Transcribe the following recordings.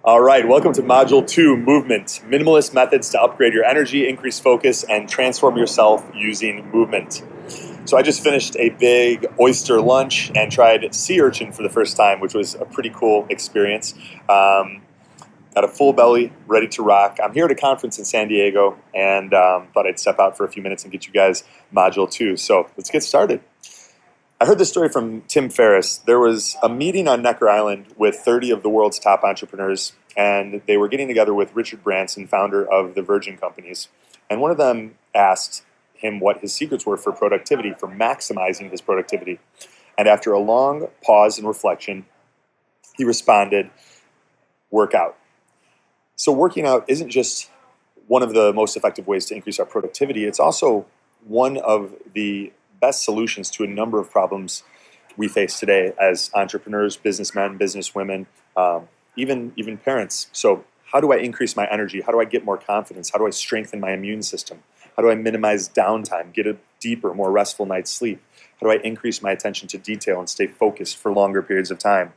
All right, welcome to Module 2, Movement. Minimalist methods to upgrade your energy, increase focus, and transform yourself using movement. So I just finished a big oyster lunch and tried sea urchin for the first time, which was a pretty cool experience. Got a full belly, ready to rock. I'm here at a conference in San Diego and thought I'd step out for a few minutes and get you guys Module 2. So let's get started. I heard this story from Tim Ferriss. There was a meeting on Necker Island with 30 of the world's top entrepreneurs, and they were getting together with Richard Branson, founder of the Virgin Companies. And one of them asked him what his secrets were for productivity, for maximizing his productivity. And after a long pause and reflection, he responded, work out. So working out isn't just one of the most effective ways to increase our productivity. It's also one of the best solutions to a number of problems we face today as entrepreneurs, businessmen, businesswomen, even parents. So how do I increase my energy? How do I get more confidence? How do I strengthen my immune system? How do I minimize downtime, get a deeper, more restful night's sleep? How do I increase my attention to detail and stay focused for longer periods of time?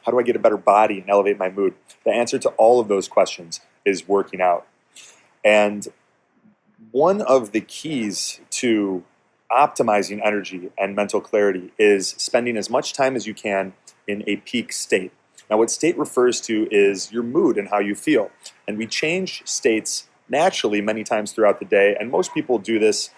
How do I get a better body and elevate my mood? The answer to all of those questions is working out. And one of the keys to optimizing energy and mental clarity is spending as much time as you can in a peak state. Now, what state refers to is your mood and how you feel. And we change states naturally many times throughout the day, and most people do this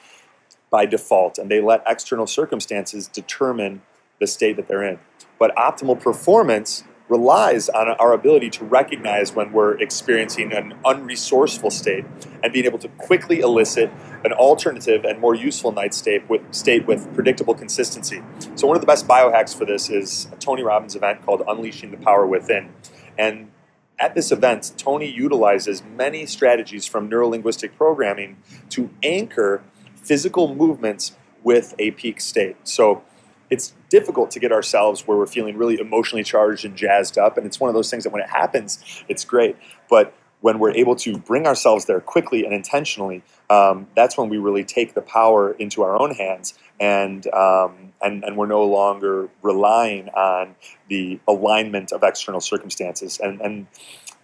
by default, and they let external circumstances determine the state that they're in. But optimal performance relies on our ability to recognize when we're experiencing an unresourceful state and being able to quickly elicit an alternative and more useful night state with predictable consistency. So one of the best biohacks for this is a Tony Robbins event called Unleashing the Power Within. And at this event, Tony utilizes many strategies from neurolinguistic programming to anchor physical movements with a peak state. So it's difficult to get ourselves where we're feeling really emotionally charged and jazzed up, and it's one of those things that when it happens, it's great. But when we're able to bring ourselves there quickly and intentionally, that's when we really take the power into our own hands, and we're no longer relying on the alignment of external circumstances. And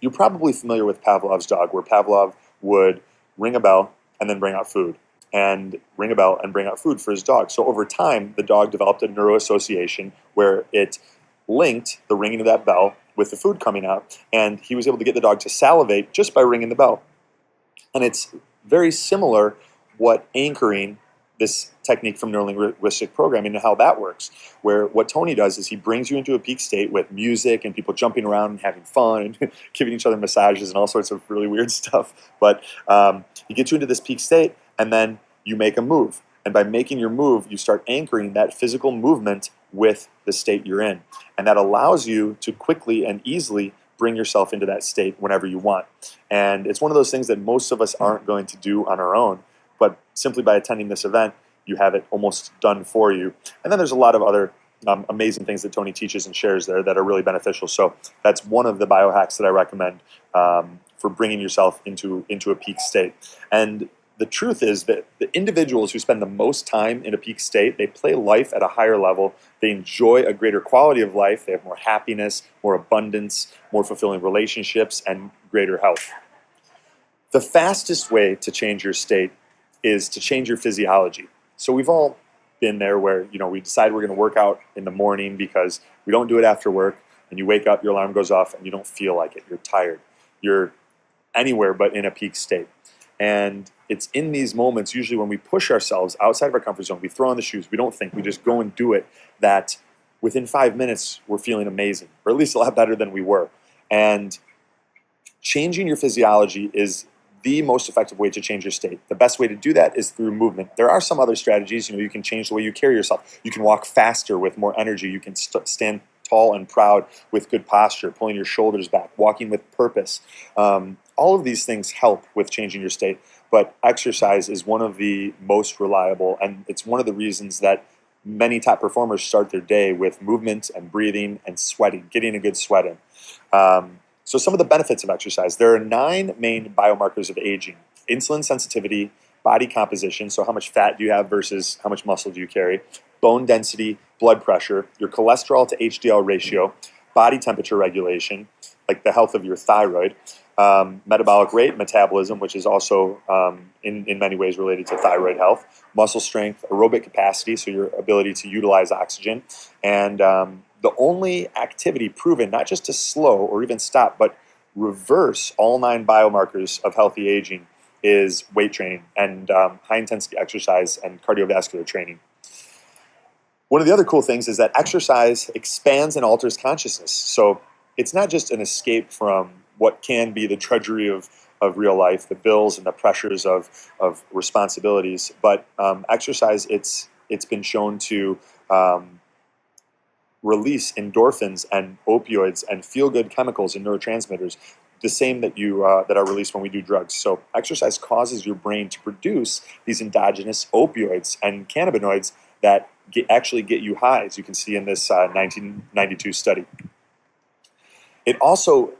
you're probably familiar with Pavlov's dog, where Pavlov would ring a bell and then bring out food, and ring a bell and bring out food for his dog. So over time, the dog developed a neuroassociation where it linked the ringing of that bell with the food coming out, and he was able to get the dog to salivate just by ringing the bell. And it's very similar what anchoring this technique from neurolinguistic programming and how that works, where what Tony does is he brings you into a peak state with music and people jumping around and having fun and giving each other massages and all sorts of really weird stuff. But he gets you into this peak state, and then you make a move. And by making your move, you start anchoring that physical movement with the state you're in. And that allows you to quickly and easily bring yourself into that state whenever you want. And it's one of those things that most of us aren't going to do on our own, but simply by attending this event, you have it almost done for you. And then there's a lot of other amazing things that Tony teaches and shares there that are really beneficial. So that's one of the biohacks that I recommend for bringing yourself into a peak state. And the truth is that the individuals who spend the most time in a peak state, they play life at a higher level, they enjoy a greater quality of life, they have more happiness, more abundance, more fulfilling relationships, and greater health. The fastest way to change your state is to change your physiology. So we've all been there where, we decide we're going to work out in the morning because we don't do it after work, and you wake up, your alarm goes off, and you don't feel like it. You're tired. You're anywhere but in a peak state. And it's in these moments, usually when we push ourselves outside of our comfort zone, we throw on the shoes, we don't think, we just go and do it, that within 5 minutes, we're feeling amazing, or at least a lot better than we were. And changing your physiology is the most effective way to change your state. The best way to do that is through movement. There are some other strategies. You can change the way you carry yourself. You can walk faster with more energy. You can stand tall and proud with good posture, pulling your shoulders back, walking with purpose. All of these things help with changing your state, but exercise is one of the most reliable, and it's one of the reasons that many top performers start their day with movement and breathing and sweating, getting a good sweat in. So some of the benefits of exercise. There are 9 main biomarkers of aging: insulin sensitivity, body composition, so how much fat do you have versus how much muscle do you carry, bone density, blood pressure, your cholesterol to HDL ratio, body temperature regulation, like the health of your thyroid, metabolic rate, metabolism, which is also in many ways related to thyroid health, muscle strength, aerobic capacity, so your ability to utilize oxygen, and the only activity proven not just to slow or even stop, but reverse all 9 biomarkers of healthy aging is weight training and high-intensity exercise and cardiovascular training. One of the other cool things is that exercise expands and alters consciousness. So it's not just an escape from what can be the drudgery of real life, the bills and the pressures of responsibilities, but exercise, it's been shown to release endorphins and opioids and feel-good chemicals and neurotransmitters, the same that are released when we do drugs. So exercise causes your brain to produce these endogenous opioids and cannabinoids that actually get you high, as you can see in this 1992 study. It also,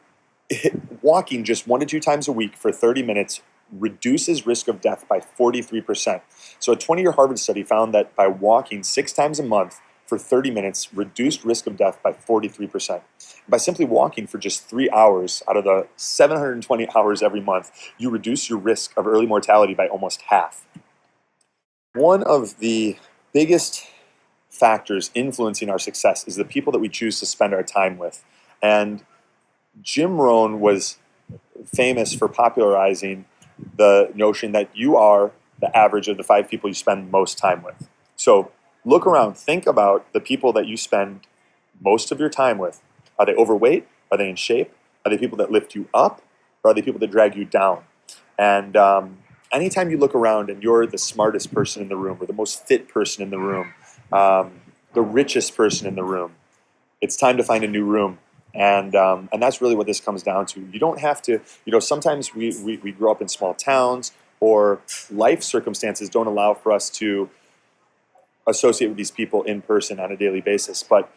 walking just 1 to 2 times a week for 30 minutes reduces risk of death by 43%. So a 20-year Harvard study found that by walking 6 times a month for 30 minutes reduced risk of death by 43%. By simply walking for just 3 hours out of the 720 hours every month, you reduce your risk of early mortality by almost half. One of the biggest factors influencing our success is the people that we choose to spend our time with. And Jim Rohn was famous for popularizing the notion that you are the average of the 5 people you spend most time with. So look around, think about the people that you spend most of your time with. Are they overweight? Are they in shape? Are they people that lift you up? Or are they people that drag you down? And anytime you look around and you're the smartest person in the room or the most fit person in the room, the richest person in the room, it's time to find a new room. And that's really what this comes down to. You don't have to, sometimes we grow up in small towns or life circumstances don't allow for us to associate with these people in person on a daily basis. But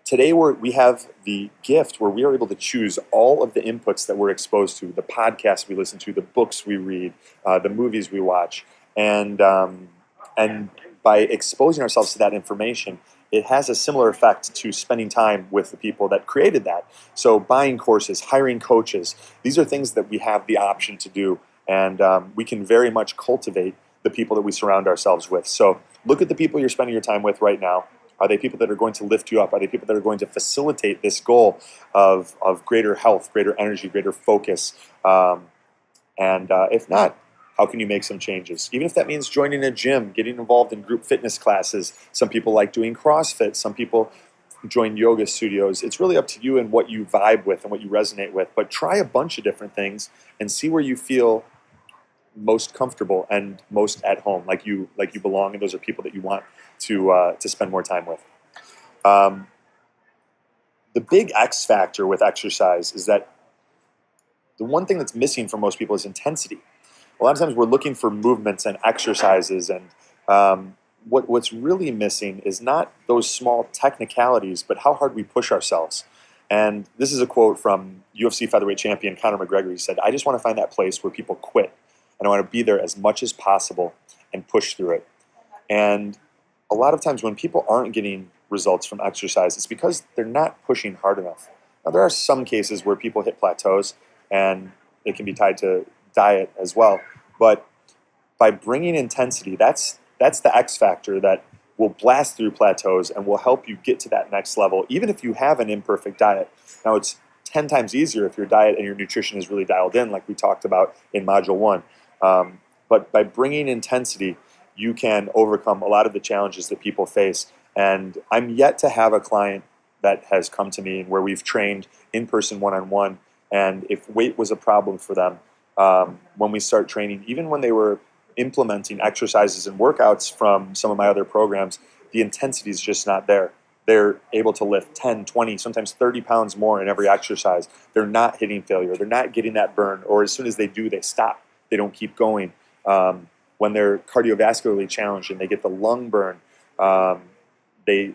today we have the gift where we are able to choose all of the inputs that we're exposed to, the podcasts we listen to, the books we read, the movies we watch. And by exposing ourselves to that information, it has a similar effect to spending time with the people that created that. So buying courses, hiring coaches, these are things that we have the option to do. And we can very much cultivate the people that we surround ourselves with. So look at the people you're spending your time with right now. Are they people that are going to lift you up? Are they people that are going to facilitate this goal of greater health, greater energy, greater focus? If not, how can you make some changes? Even if that means joining a gym, getting involved in group fitness classes. Some people like doing CrossFit. Some people join yoga studios. It's really up to you and what you vibe with and what you resonate with. But try a bunch of different things and see where you feel most comfortable and most at home, like you belong, and those are people that you want to spend more time with. The big X factor with exercise is that the one thing that's missing for most people is intensity. A lot of times we're looking for movements and exercises, and what's really missing is not those small technicalities, but how hard we push ourselves. And this is a quote from UFC featherweight champion Conor McGregor. He said, "I just want to find that place where people quit, and I want to be there as much as possible and push through it." And a lot of times when people aren't getting results from exercise, it's because they're not pushing hard enough. Now, there are some cases where people hit plateaus, and it can be tied to diet as well. But by bringing intensity, that's the X factor that will blast through plateaus and will help you get to that next level, even if you have an imperfect diet. Now, it's 10 times easier if your diet and your nutrition is really dialed in, like we talked about in Module 1. But by bringing intensity, you can overcome a lot of the challenges that people face. And I'm yet to have a client that has come to me where we've trained in person one-on-one, and if weight was a problem for them, when we start training, even when they were implementing exercises and workouts from some of my other programs, the intensity is just not there. They're able to lift 10, 20, sometimes 30 pounds more in every exercise. They're not hitting failure. They're not getting that burn, or as soon as they do, they stop. They don't keep going. When they're cardiovascularly challenged and they get the lung burn, they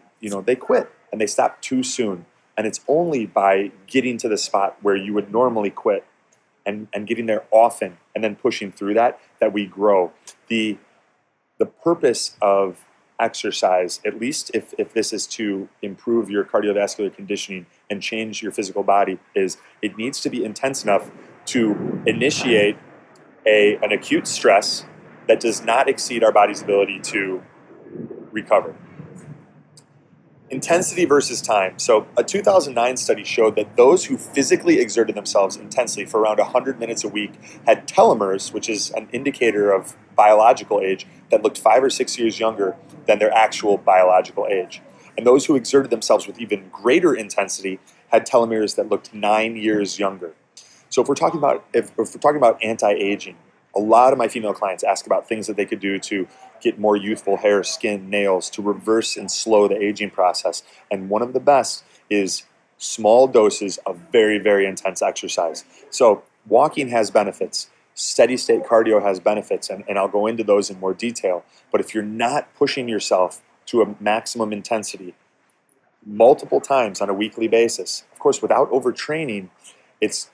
quit and they stop too soon. And it's only by getting to the spot where you would normally quit and getting there often and then pushing through that we grow. The purpose of exercise, at least if this is to improve your cardiovascular conditioning, and change your physical body is it needs to be intense enough to initiate an acute stress that does not exceed our body's ability to recover. Intensity versus time. So a 2009 study showed that those who physically exerted themselves intensely for around 100 minutes a week had telomeres, which is an indicator of biological age, that looked 5 or 6 years younger than their actual biological age. And those who exerted themselves with even greater intensity had telomeres that looked 9 years younger. So if we're talking about anti-aging, a lot of my female clients ask about things that they could do to get more youthful hair, skin, nails, to reverse and slow the aging process. And one of the best is small doses of very, very intense exercise. So walking has benefits. Steady state cardio has benefits, and I'll go into those in more detail. But if you're not pushing yourself to a maximum intensity multiple times on a weekly basis, of course, without overtraining,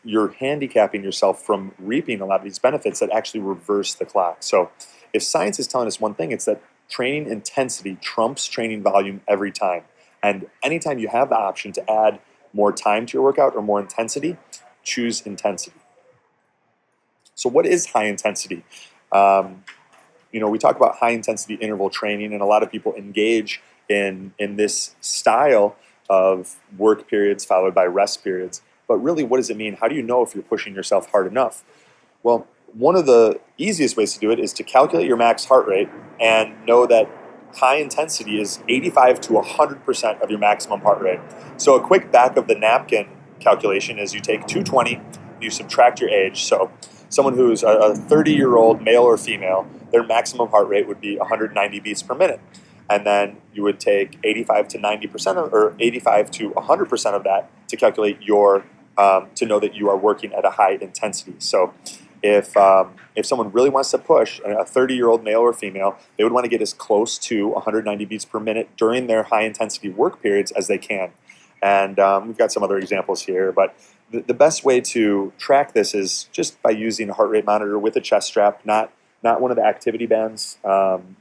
you're handicapping yourself from reaping a lot of these benefits that actually reverse the clock. So if science is telling us one thing, it's that training intensity trumps training volume every time. And anytime you have the option to add more time to your workout or more intensity, choose intensity. So what is high intensity? We talk about high intensity interval training, and a lot of people engage in this style of work periods followed by rest periods. But really, what does it mean? How do you know if you're pushing yourself hard enough? Well, one of the easiest ways to do it is to calculate your max heart rate and know that high intensity is 85 to 100% of your maximum heart rate. So a quick back of the napkin calculation is you take 220, you subtract your age. So someone who's a 30-year-old male or female, their maximum heart rate would be 190 beats per minute. And then you would take 85 to 90% or 85 to 100% of that to calculate to know that you are working at a high intensity. So if someone really wants to push, a 30-year-old male or female, they would want to get as close to 190 beats per minute during their high intensity work periods as they can. And we've got some other examples here, but the best way to track this is just by using a heart rate monitor with a chest strap, not one of the activity bands.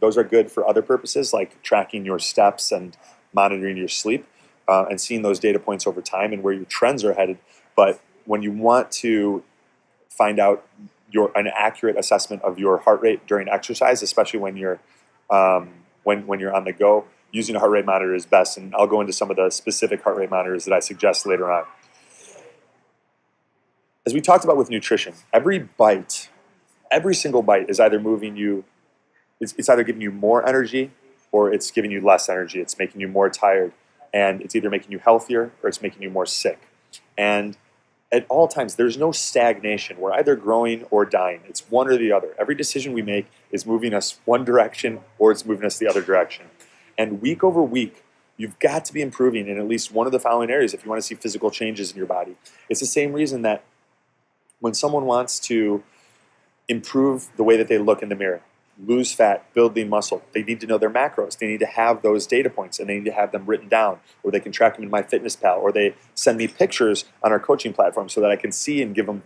Those are good for other purposes like tracking your steps and monitoring your sleep and seeing those data points over time and where your trends are headed. But when you want to find out an accurate assessment of your heart rate during exercise, especially when you're when you're on the go, using a heart rate monitor is best. And I'll go into some of the specific heart rate monitors that I suggest later on. As we talked about with nutrition, every single bite is either moving you, it's either giving you more energy or it's giving you less energy. It's making you more tired, and it's either making you healthier or it's making you more sick. And at all times, there's no stagnation. We're either growing or dying. It's one or the other. Every decision we make is moving us one direction or it's moving us the other direction. And week over week, you've got to be improving in at least one of the following areas if you want to see physical changes in your body. It's the same reason that when someone wants to improve the way that they look in the mirror, lose fat, build lean muscle, they need to know their macros. They need to have those data points, and they need to have them written down, or they can track them in MyFitnessPal, or they send me pictures on our coaching platform so that I can see and give them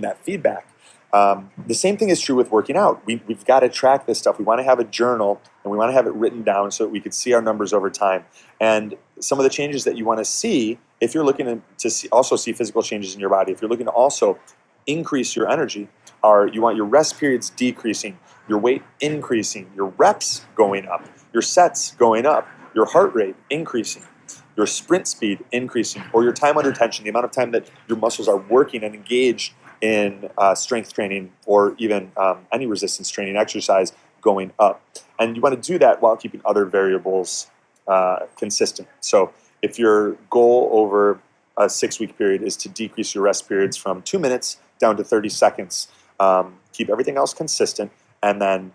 that feedback. The same thing is true with working out. We've got to track this stuff. We want to have a journal, and we want to have it written down so that we can see our numbers over time. And some of the changes that you want to see, if you're looking to also see physical changes in your body, if you're looking to also increase your energy, you want your rest periods decreasing, your weight increasing, your reps going up, your sets going up, your heart rate increasing, your sprint speed increasing, or your time under tension, the amount of time that your muscles are working and engaged in strength training or even any resistance training exercise going up. And you want to do that while keeping other variables consistent. So if your goal over a 6-week period is to decrease your rest periods from 2 minutes down to 30 seconds, keep everything else consistent, and then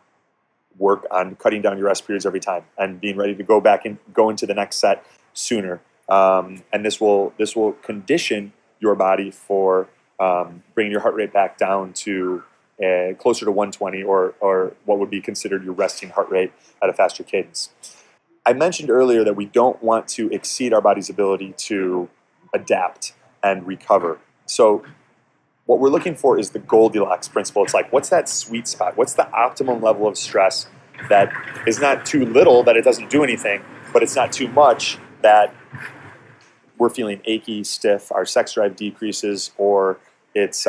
work on cutting down your rest periods every time and being ready to go back and go into the next set sooner. And this will condition your body for bringing your heart rate back down to closer to 120 or what would be considered your resting heart rate at a faster cadence. I mentioned earlier that we don't want to exceed our body's ability to adapt and recover. So what we're looking for is the Goldilocks principle. It's like, what's that sweet spot? What's the optimum level of stress that is not too little that it doesn't do anything, but it's not too much that we're feeling achy, stiff, our sex drive decreases, or it's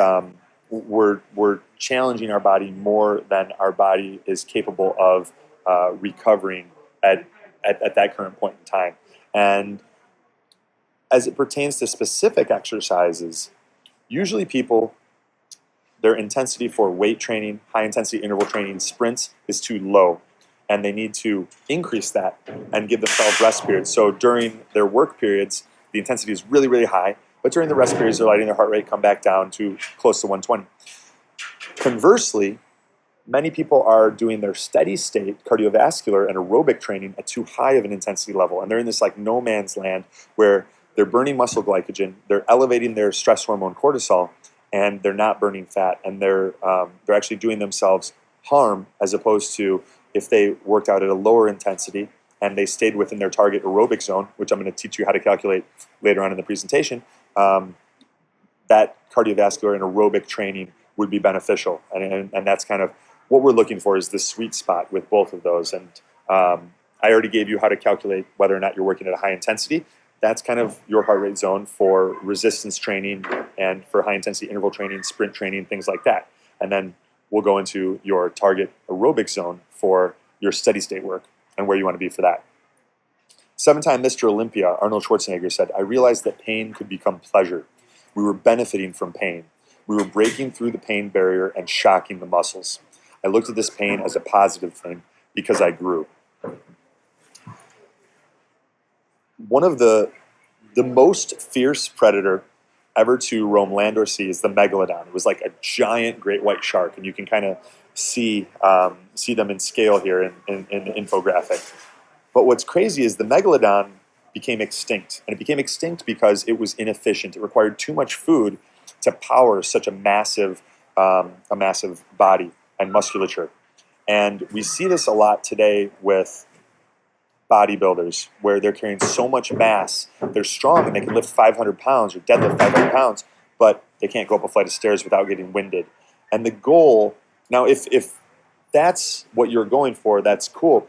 we're challenging our body more than our body is capable of recovering at that current point in time. And as it pertains to specific exercises, usually people, their intensity for weight training, high intensity interval training, sprints is too low, and they need to increase that and give themselves rest periods. So during their work periods, the intensity is really, really high, but during the rest periods, they're letting their heart rate come back down to close to 120. Conversely, many people are doing their steady state cardiovascular and aerobic training at too high of an intensity level, and they're in this like no man's land where they're burning muscle glycogen, they're elevating their stress hormone cortisol, and they're not burning fat, and they're actually doing themselves harm, as opposed to if they worked out at a lower intensity and they stayed within their target aerobic zone, which I'm going to teach you how to calculate later on in the presentation. That cardiovascular and aerobic training would be beneficial, and that's kind of what we're looking for, is the sweet spot with both of those. And I already gave you how to calculate whether or not you're working at a high intensity. That's kind of your heart rate zone for resistance training and for high intensity interval training, sprint training, things like that. And then we'll go into your target aerobic zone for your steady state work and where you want to be for that. 7-time Mr. Olympia, Arnold Schwarzenegger, said, "I realized that pain could become pleasure. We were benefiting from pain. We were breaking through the pain barrier and shocking the muscles. I looked at this pain as a positive thing because I grew." One of the most fierce predator ever to roam land or sea is the megalodon. It was like a giant great white shark, and you can kind of see them in scale here in the infographic. But what's crazy is the megalodon became extinct, and it became extinct because it was inefficient. It required too much food to power such a massive body and musculature. And we see this a lot today with bodybuilders, where they're carrying so much mass. They're strong and they can lift 500 pounds or deadlift 500 pounds, but they can't go up a flight of stairs without getting winded. And the goal, now if that's what you're going for, that's cool.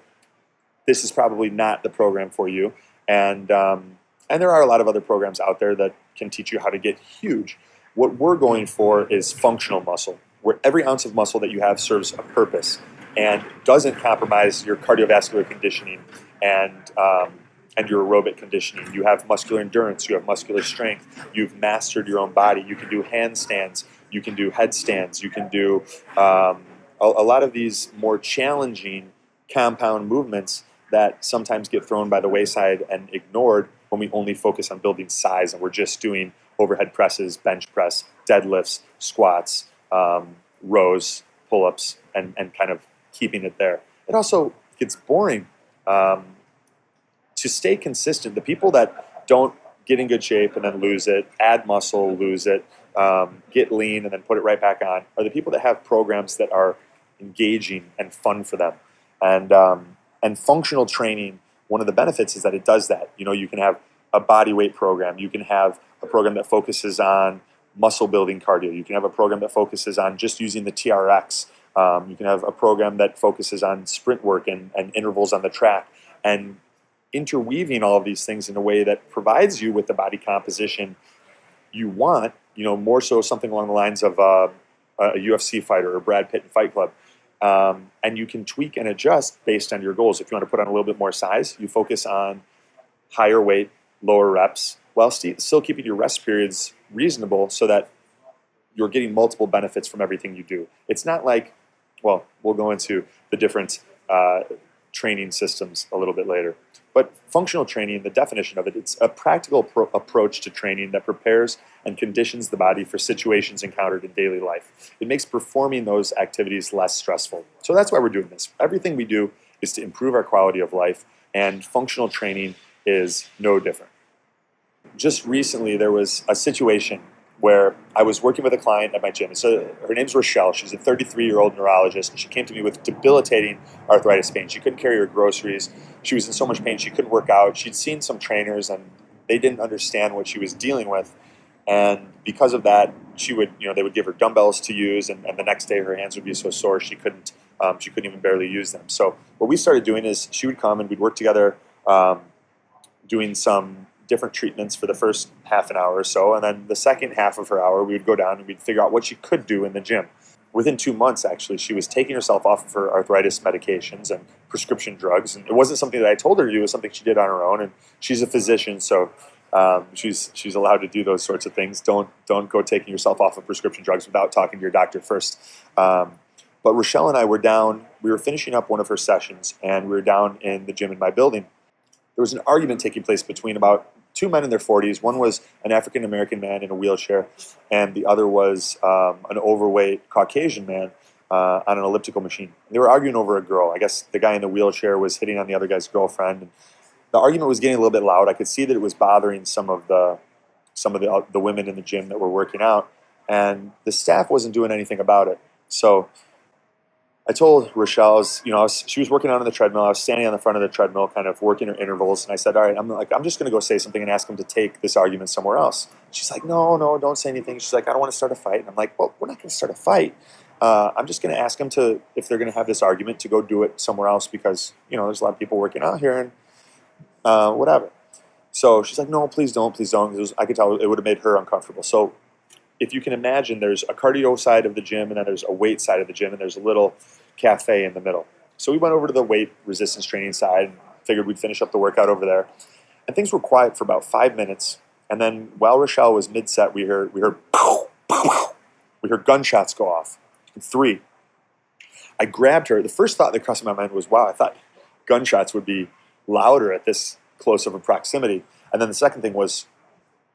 This is probably not the program for you. And there are a lot of other programs out there that can teach you how to get huge. What we're going for is functional muscle, where every ounce of muscle that you have serves a purpose and doesn't compromise your cardiovascular conditioning and your aerobic conditioning. You have muscular endurance, you have muscular strength, you've mastered your own body. You can do handstands, you can do headstands, you can do a lot of these more challenging compound movements that sometimes get thrown by the wayside and ignored when we only focus on building size and we're just doing overhead presses, bench press, deadlifts, squats, rows, pull-ups, and kind of keeping it there. It also gets boring. To stay consistent, the people that don't get in good shape and then lose it, add muscle, lose it, get lean and then put it right back on, are the people that have programs that are engaging and fun for them. And functional training, one of the benefits is that it does that. You know, you can have a body weight program. You can have a program that focuses on muscle building cardio. You can have a program that focuses on just using the TRX. You can have a program that focuses on sprint work and intervals on the track, and interweaving all of these things in a way that provides you with the body composition you want, you know, more so something along the lines of a UFC fighter or Brad Pitt in Fight Club. And you can tweak and adjust based on your goals. If you want to put on a little bit more size, you focus on higher weight, lower reps, while still keeping your rest periods reasonable so that you're getting multiple benefits from everything you do. It's not like, well, we'll go into the different training systems a little bit later. But functional training, the definition of it, it's a practical approach to training that prepares and conditions the body for situations encountered in daily life. It makes performing those activities less stressful. So that's why we're doing this. Everything we do is to improve our quality of life, and functional training is no different. Just recently, there was a situation where I was working with a client at my gym. So her name's Rochelle. She's a 33-year-old neurologist, and she came to me with debilitating arthritis pain. She couldn't carry her groceries. She was in so much pain she couldn't work out. She'd seen some trainers, and they didn't understand what she was dealing with. And because of that, they would give her dumbbells to use, and the next day her hands would be so sore she couldn't even barely use them. So what we started doing is she would come and we'd work together, doing some different treatments for the first half an hour or so, and then the second half of her hour, we would go down and we'd figure out what she could do in the gym. Within 2 months, actually, she was taking herself off of her arthritis medications and prescription drugs, and it wasn't something that I told her to do. It was something she did on her own, and she's a physician, so she's allowed to do those sorts of things. Don't go taking yourself off of prescription drugs without talking to your doctor first. But Rochelle and I were down. We were finishing up one of her sessions, and we were down in the gym in my building. There was an argument taking place between about two men in their 40s. One was an African-American man in a wheelchair, and the other was an overweight Caucasian man on an elliptical machine. They were arguing over a girl. I guess the guy in the wheelchair was hitting on the other guy's girlfriend. And the argument was getting a little bit loud. I could see that it was bothering some of the women in the gym that were working out, and the staff wasn't doing anything about it. So I told Rochelle, she was working out on the treadmill. I was standing on the front of the treadmill, kind of working her intervals, and I said, "All right, I'm just going to go say something and ask him to take this argument somewhere else." She's like, "No, don't say anything." She's like, "I don't want to start a fight." And I'm like, "Well, we're not going to start a fight. I'm just going to ask him to, if they're going to have this argument, to go do it somewhere else because there's a lot of people working out here and whatever." So she's like, "No, please don't, please don't." I could tell it would have made her uncomfortable. So if you can imagine, there's a cardio side of the gym, and then there's a weight side of the gym, and there's a little cafe in the middle. So we went over to the weight resistance training side and figured we'd finish up the workout over there. And things were quiet for about 5 minutes. And then while Rochelle was mid-set, we heard pow, pow, pow. We heard gunshots go off. 3. I grabbed her. The first thought that crossed my mind was, wow, I thought gunshots would be louder at this close of a proximity. And then the second thing was,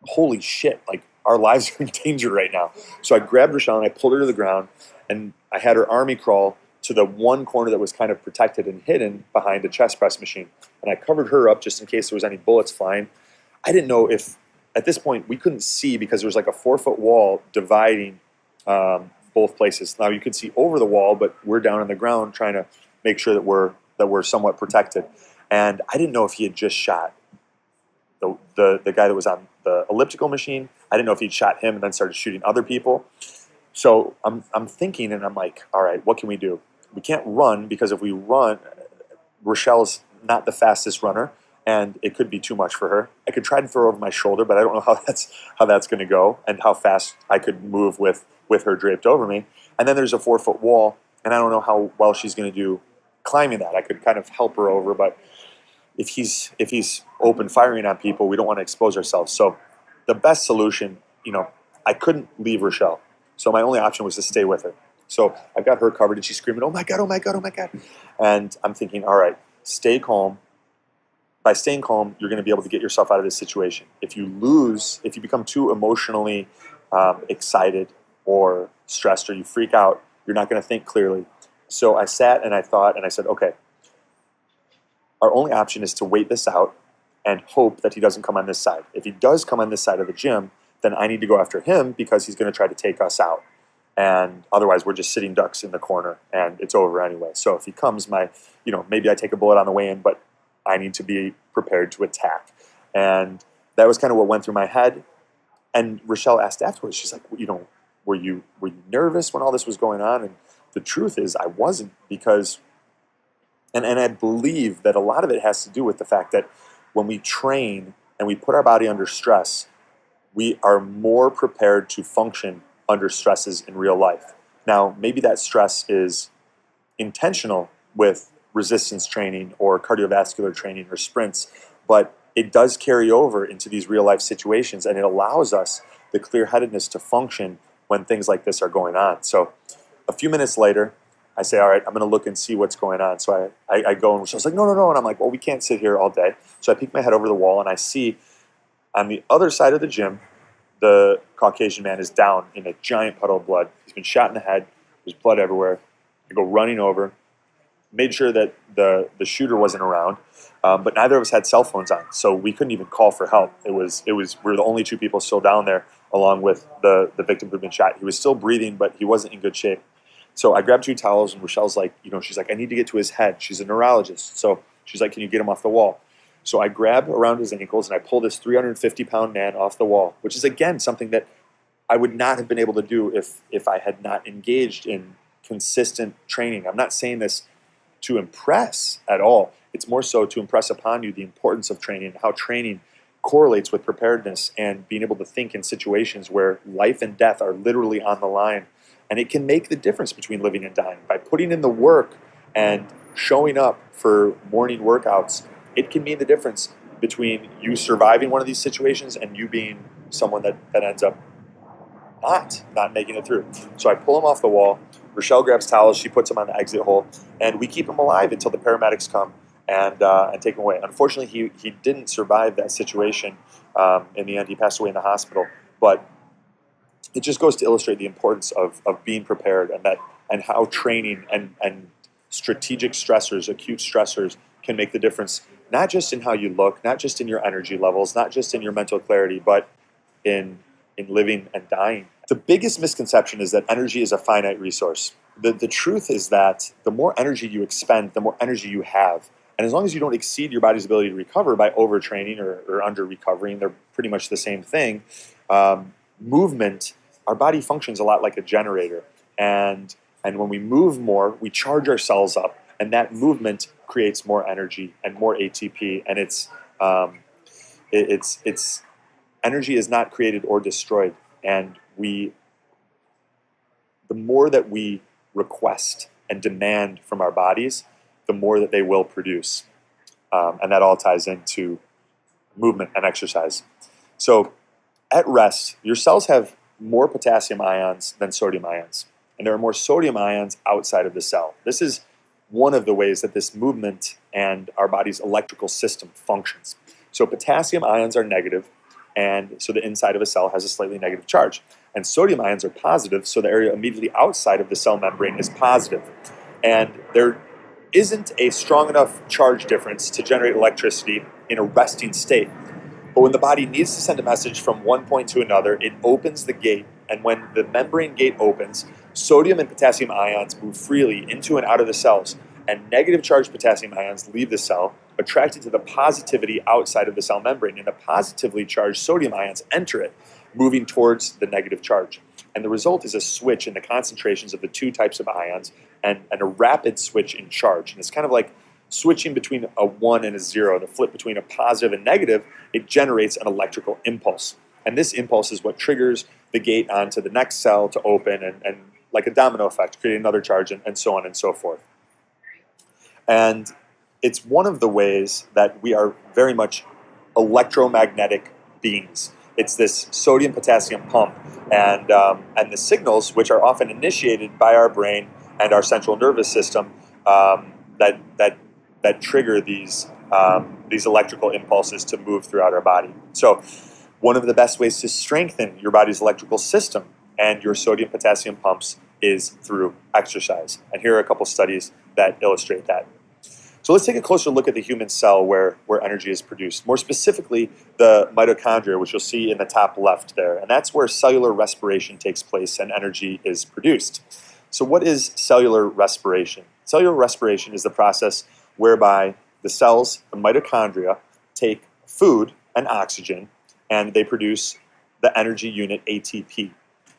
holy shit, like our lives are in danger right now. So I grabbed Rochelle and I pulled her to the ground, and I had her army crawl to the one corner that was kind of protected and hidden behind a chest press machine. And I covered her up just in case there was any bullets flying. I didn't know if, at this point, we couldn't see because there was like a 4-foot wall dividing both places. Now you could see over the wall, but we're down on the ground trying to make sure that we're somewhat protected. And I didn't know if he had just shot the guy that was on the elliptical machine. I didn't know if he'd shot him and then started shooting other people. So I'm thinking, and I'm like, all right, what can we do? We can't run, because if we run, Rochelle's not the fastest runner, and it could be too much for her. I could try to throw over my shoulder, but I don't know how that's going to go, and how fast I could move with her draped over me. And then there's a 4-foot wall, and I don't know how well she's going to do climbing that. I could kind of help her over, but if he's open firing on people, we don't want to expose ourselves. So the best solution, I couldn't leave Rochelle. So my only option was to stay with her. So I've got her covered, and she's screaming, "Oh my God, oh my God, oh my God." And I'm thinking, all right, stay calm. By staying calm, you're going to be able to get yourself out of this situation. If you become too emotionally excited or stressed, or you freak out, you're not going to think clearly. So I sat and I thought, and I said, okay, our only option is to wait this out and hope that he doesn't come on this side. If he does come on this side of the gym, then I need to go after him, because he's going to try to take us out. And otherwise, we're just sitting ducks in the corner, and it's over anyway. So if he comes, maybe I take a bullet on the way in, but I need to be prepared to attack. And that was kind of what went through my head. And Rochelle asked afterwards, she's like, were you nervous when all this was going on? And the truth is, I wasn't, because, and I believe that a lot of it has to do with the fact that when we train and we put our body under stress, we are more prepared to function under stresses in real life. Now, maybe that stress is intentional with resistance training or cardiovascular training or sprints, but it does carry over into these real life situations, and it allows us the clear-headedness to function when things like this are going on. So a few minutes later, I say, all right, I'm going to look and see what's going on. So I go, and Rochelle's like, no. And I'm like, well, we can't sit here all day. So I peek my head over the wall, and I see on the other side of the gym, the Caucasian man is down in a giant puddle of blood. He's been shot in the head. There's blood everywhere. I go running over, made sure that the shooter wasn't around, but neither of us had cell phones on, so we couldn't even call for help. We were the only two people still down there, along with the victim who'd been shot. He was still breathing, but he wasn't in good shape. So I grabbed 2 towels, and Rochelle's like, she's like, I need to get to his head. She's a neurologist. So she's like, can you get him off the wall? So I grab around his ankles, and I pull this 350-pound man off the wall, which is, again, something that I would not have been able to do if I had not engaged in consistent training. I'm not saying this to impress at all. It's more so to impress upon you the importance of training, how training correlates with preparedness and being able to think in situations where life and death are literally on the line. And it can make the difference between living and dying. By putting in the work and showing up for morning workouts, it can mean the difference between you surviving one of these situations and you being someone that ends up not making it through. So I pull him off the wall. Rochelle grabs towels. She puts him on the exit hole, and we keep him alive until the paramedics come and take him away. Unfortunately, he didn't survive that situation. In the end, he passed away in the hospital. But it just goes to illustrate the importance of being prepared and how training and strategic stressors, acute stressors, can make the difference, not just in how you look, not just in your energy levels, not just in your mental clarity, but in living and dying. The biggest misconception is that energy is a finite resource. The truth is that the more energy you expend, the more energy you have. And as long as you don't exceed your body's ability to recover by overtraining or under-recovering, they're pretty much the same thing. Movement, our body functions a lot like a generator. And when we move more, we charge our cells up. And that movement creates more energy and more ATP. And it's energy is not created or destroyed. And the more that we request and demand from our bodies, the more that they will produce. And that all ties into movement and exercise. So at rest, your cells have more potassium ions than sodium ions. And there are more sodium ions outside of the cell. This is one of the ways that this movement and our body's electrical system functions. So potassium ions are negative, and so the inside of a cell has a slightly negative charge. And sodium ions are positive, so the area immediately outside of the cell membrane is positive. And there isn't a strong enough charge difference to generate electricity in a resting state. But when the body needs to send a message from one point to another, it opens the gate. And when the membrane gate opens, sodium and potassium ions move freely into and out of the cells. And negative charged potassium ions leave the cell, attracted to the positivity outside of the cell membrane. And the positively charged sodium ions enter it, moving towards the negative charge. And the result is a switch in the concentrations of the two types of ions and a rapid switch in charge. And it's kind of like switching between a 1 and a 0, the flip between a positive and negative. It generates an electrical impulse. And this impulse is what triggers the gate onto the next cell to open and like a domino effect, create another charge and so on and so forth. And it's one of the ways that we are very much electromagnetic beings. It's this sodium-potassium pump, and the signals, which are often initiated by our brain and our central nervous system, that trigger these electrical impulses to move throughout our body. So, one of the best ways to strengthen your body's electrical system and your sodium-potassium pumps is through exercise. And here are a couple studies that illustrate that. So let's take a closer look at the human cell where energy is produced. More specifically, the mitochondria, which you'll see in the top left there. And that's where cellular respiration takes place and energy is produced. So what is cellular respiration? Cellular respiration is the process whereby the cells, the mitochondria, take food and oxygen, and they produce the energy unit ATP.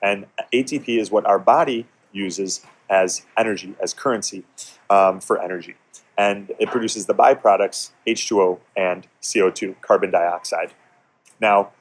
And ATP is what our body uses as energy, as currency for energy. And it produces the byproducts H2O and CO2, carbon dioxide. Now,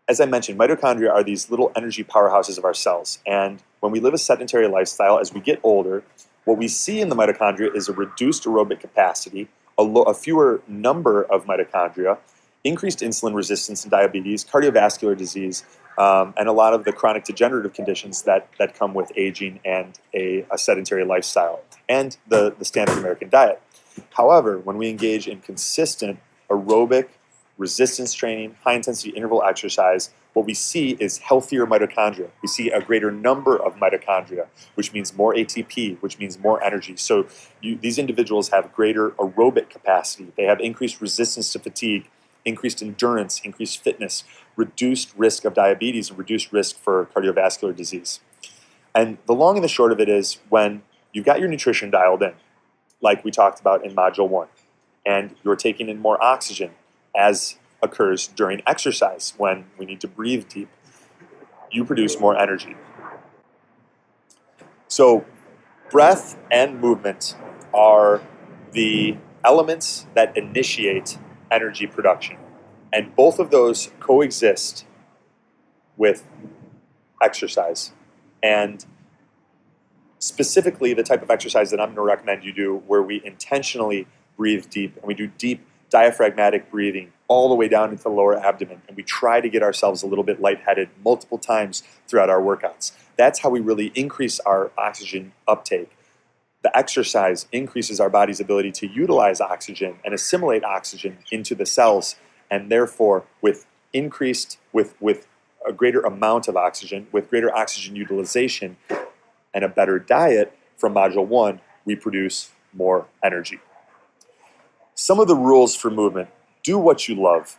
as I mentioned, mitochondria are these little energy powerhouses of our cells. And when we live a sedentary lifestyle, as we get older, what we see in the mitochondria is a reduced aerobic capacity, a fewer number of mitochondria, increased insulin resistance and diabetes, cardiovascular disease, and a lot of the chronic degenerative conditions that come with aging and a sedentary lifestyle, and the standard American diet. However, when we engage in consistent aerobic resistance training, high-intensity interval exercise, what we see is healthier mitochondria. We see a greater number of mitochondria, which means more ATP, which means more energy. So these individuals have greater aerobic capacity. They have increased resistance to fatigue, increased endurance, increased fitness, reduced risk of diabetes, and reduced risk for cardiovascular disease. And the long and the short of it is, when you've got your nutrition dialed in, like we talked about in Module 1, and you're taking in more oxygen, as occurs during exercise when we need to breathe deep, you produce more energy. So breath and movement are the elements that initiate energy production. And both of those coexist with exercise. And specifically the type of exercise that I'm going to recommend you do, where we intentionally breathe deep, and we do deep diaphragmatic breathing all the way down into the lower abdomen, and we try to get ourselves a little bit lightheaded multiple times throughout our workouts. That's how we really increase our oxygen uptake. The exercise increases our body's ability to utilize oxygen and assimilate oxygen into the cells, and therefore with a greater amount of oxygen, with greater oxygen utilization and a better diet from Module 1, we produce more energy. Some of the rules for movement: do what you love.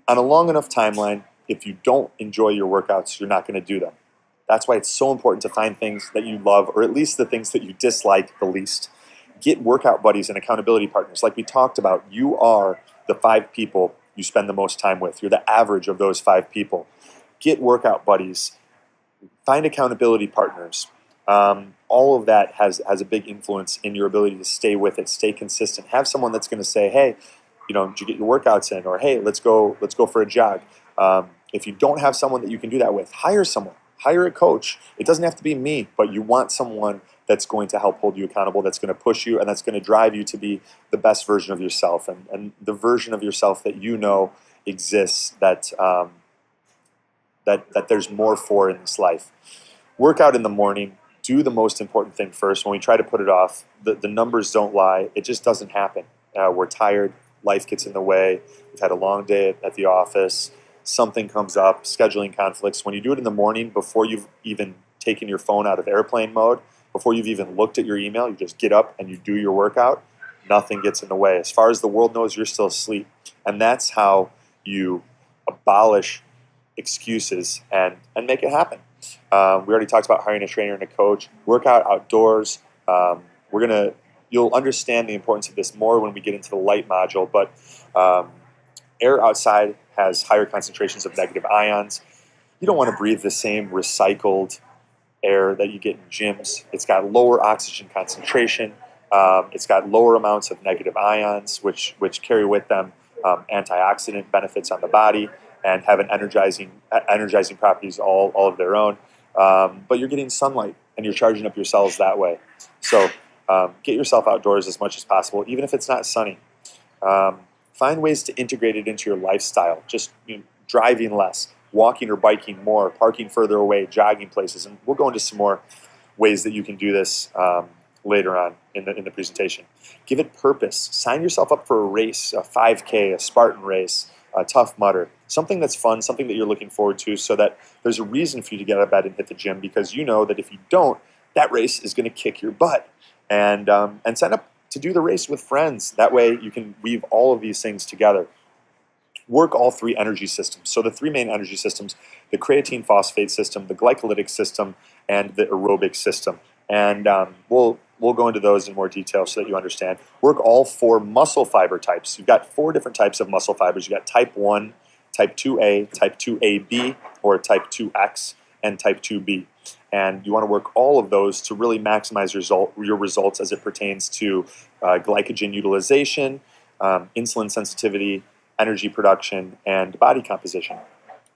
On a long enough timeline, if you don't enjoy your workouts, you're not going to do them. That's why it's so important to find things that you love, or at least the things that you dislike the least. Get workout buddies and accountability partners. Like we talked about, you are the 5 people you spend the most time with. You're the average of those 5 people. Get workout buddies. Find accountability partners. All of that has a big influence in your ability to stay with it, stay consistent. Have someone that's going to say, hey, did you get your workouts in? Or hey, let's go for a jog. If you don't have someone that you can do that with, hire someone. Hire a coach. It doesn't have to be me, but you want someone that's going to help hold you accountable, that's going to push you, and that's going to drive you to be the best version of yourself, and the version of yourself that you know exists, that there's more for in this life. Work out in the morning. Do the most important thing first. When we try to put it off, the numbers don't lie. It just doesn't happen. We're tired. Life gets in the way. We've had a long day at the office. Something comes up, scheduling conflicts. When you do it in the morning, before you've even taken your phone out of airplane mode, before you've even looked at your email, you just get up and you do your workout. Nothing gets in the way. As far as the world knows, you're still asleep. And that's how you abolish excuses and make it happen. We already talked about hiring a trainer and a coach. Work out outdoors. You'll understand the importance of this more when we get into the light module, but air outside has higher concentrations of negative ions. You don't want to breathe the same recycled air that you get in gyms. It's got lower oxygen concentration. It's got lower amounts of negative ions, which carry with them antioxidant benefits on the body and have an energizing properties all of their own. But you're getting sunlight and you're charging up your cells that way. So get yourself outdoors as much as possible, even if it's not sunny. Find ways to integrate it into your lifestyle. Just driving less, walking or biking more, parking further away, jogging places. And we'll go into some more ways that you can do this later on in the presentation. Give it purpose. Sign yourself up for a race, a 5K, a Spartan race, a Tough Mudder, something that's fun, something that you're looking forward to, so that there's a reason for you to get out of bed and hit the gym, because you know that if you don't, that race is going to kick your butt. And sign up to do the race with friends. That way you can weave all of these things together. Work all 3 energy systems. So the 3 main energy systems: the creatine phosphate system, the glycolytic system, and the aerobic system. And we'll go into those in more detail so that you understand. Work all 4 muscle fiber types. You've got 4 different types of muscle fibers. You've got type 1, type 2A, type 2AB, or type 2X, and type 2B. And you want to work all of those to really maximize your results as it pertains to glycogen utilization, insulin sensitivity, energy production, and body composition.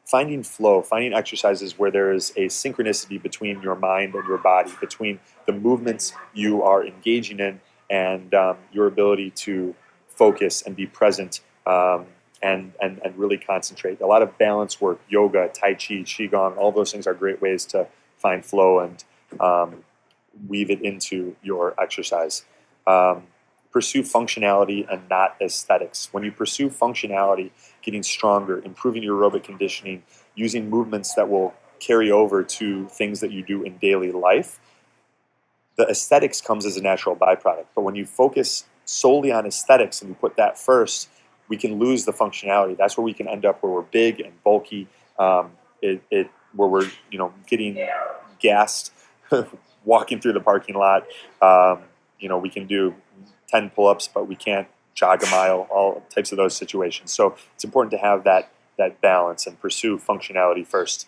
Finding flow, finding exercises where there is a synchronicity between your mind and your body, between the movements you are engaging in and your ability to focus and be present and really concentrate. A lot of balance work, yoga, tai chi, qigong, all those things are great ways to find flow and weave it into your exercise. Pursue functionality and not aesthetics. When you pursue functionality, getting stronger, improving your aerobic conditioning, using movements that will carry over to things that you do in daily life, the aesthetics comes as a natural byproduct. But when you focus solely on aesthetics and you put that first, we can lose the functionality. That's where we can end up where we're big and bulky, where we're getting gassed walking through the parking lot. We can do 10 pull-ups, but we can't jog a mile, all types of those situations. So it's important to have that balance and pursue functionality first.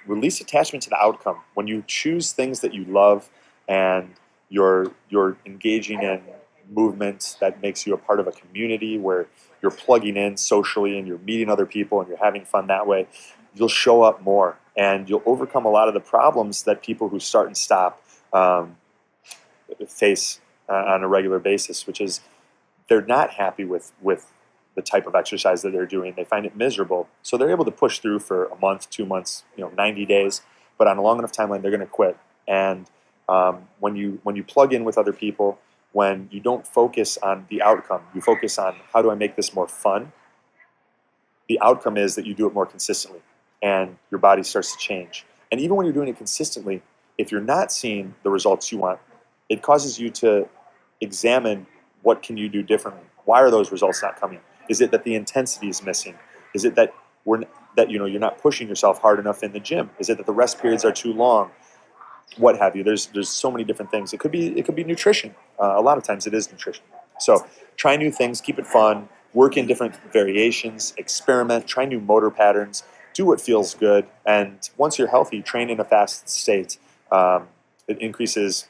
Release attachment to the outcome. When you choose things that you love and you're engaging in movement that makes you a part of a community where you're plugging in socially and you're meeting other people and you're having fun that way, you'll show up more and you'll overcome a lot of the problems that people who start and stop face on a regular basis, which is they're not happy with the type of exercise that they're doing. They find it miserable. So they're able to push through for a month, 2 months, 90 days, but on a long enough timeline, they're going to quit. And when you plug in with other people, when you don't focus on the outcome, you focus on how do I make this more fun, the outcome is that you do it more consistently and your body starts to change. And even when you're doing it consistently, if you're not seeing the results you want, it causes you to examine what can you do differently. Why are those results not coming? Is it that the intensity is missing? Is it that you're not pushing yourself hard enough in the gym? Is it that the rest periods are too long? What have you? There's so many different things. It could be nutrition. A lot of times it is nutrition. So try new things, keep it fun, work in different variations, experiment, try new motor patterns, do what feels good, and once you're healthy, train in a fast state. It increases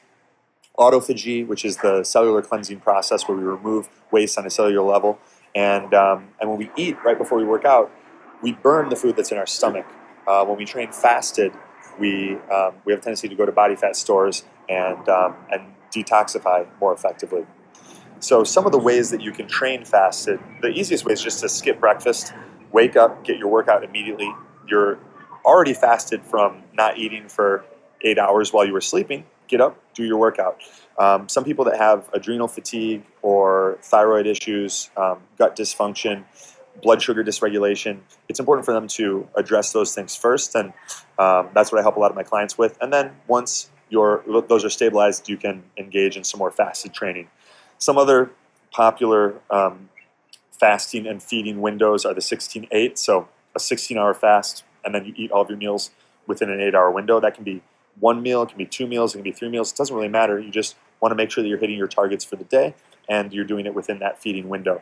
autophagy, which is the cellular cleansing process where we remove waste on a cellular level. And when we eat right before we work out, we burn the food that's in our stomach. When we train fasted, we have a tendency to go to body fat stores and detoxify more effectively. So some of the ways that you can train fasted, the easiest way is just to skip breakfast, wake up, get your workout immediately. You're already fasted from not eating for 8 hours while you were sleeping. Get up, do your workout. Some people that have adrenal fatigue or thyroid issues, gut dysfunction, blood sugar dysregulation, it's important for them to address those things first, and that's what I help a lot of my clients with. And then once those are stabilized, you can engage in some more fasted training. Some other popular fasting and feeding windows are the 16-8, so a 16-hour fast, and then you eat all of your meals within an 8-hour window. That can be one meal, it can be 2 meals, it can be 3 meals. It doesn't really matter. You just want to make sure that you're hitting your targets for the day and you're doing it within that feeding window.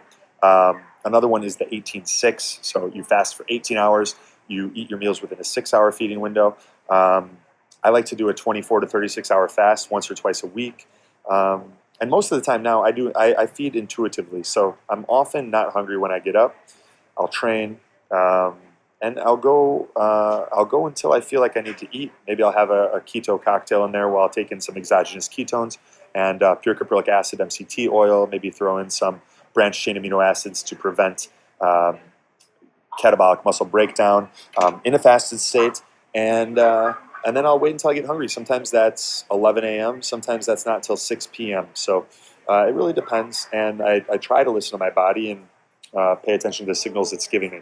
Another one is the 18-6. So you fast for 18 hours, you eat your meals within a 6-hour feeding window. I like to do a 24 to 36-hour fast once or twice a week. And most of the time now I feed intuitively. So I'm often not hungry when I get up. I'll train. And I'll go until I feel like I need to eat. Maybe I'll have a keto cocktail in there while taking some exogenous ketones and pure caprylic acid, MCT oil, maybe throw in some branched chain amino acids to prevent catabolic muscle breakdown in a fasted state. And then I'll wait until I get hungry. Sometimes that's 11 a.m., sometimes that's not till 6 p.m. So it really depends. And I try to listen to my body and pay attention to the signals it's giving me.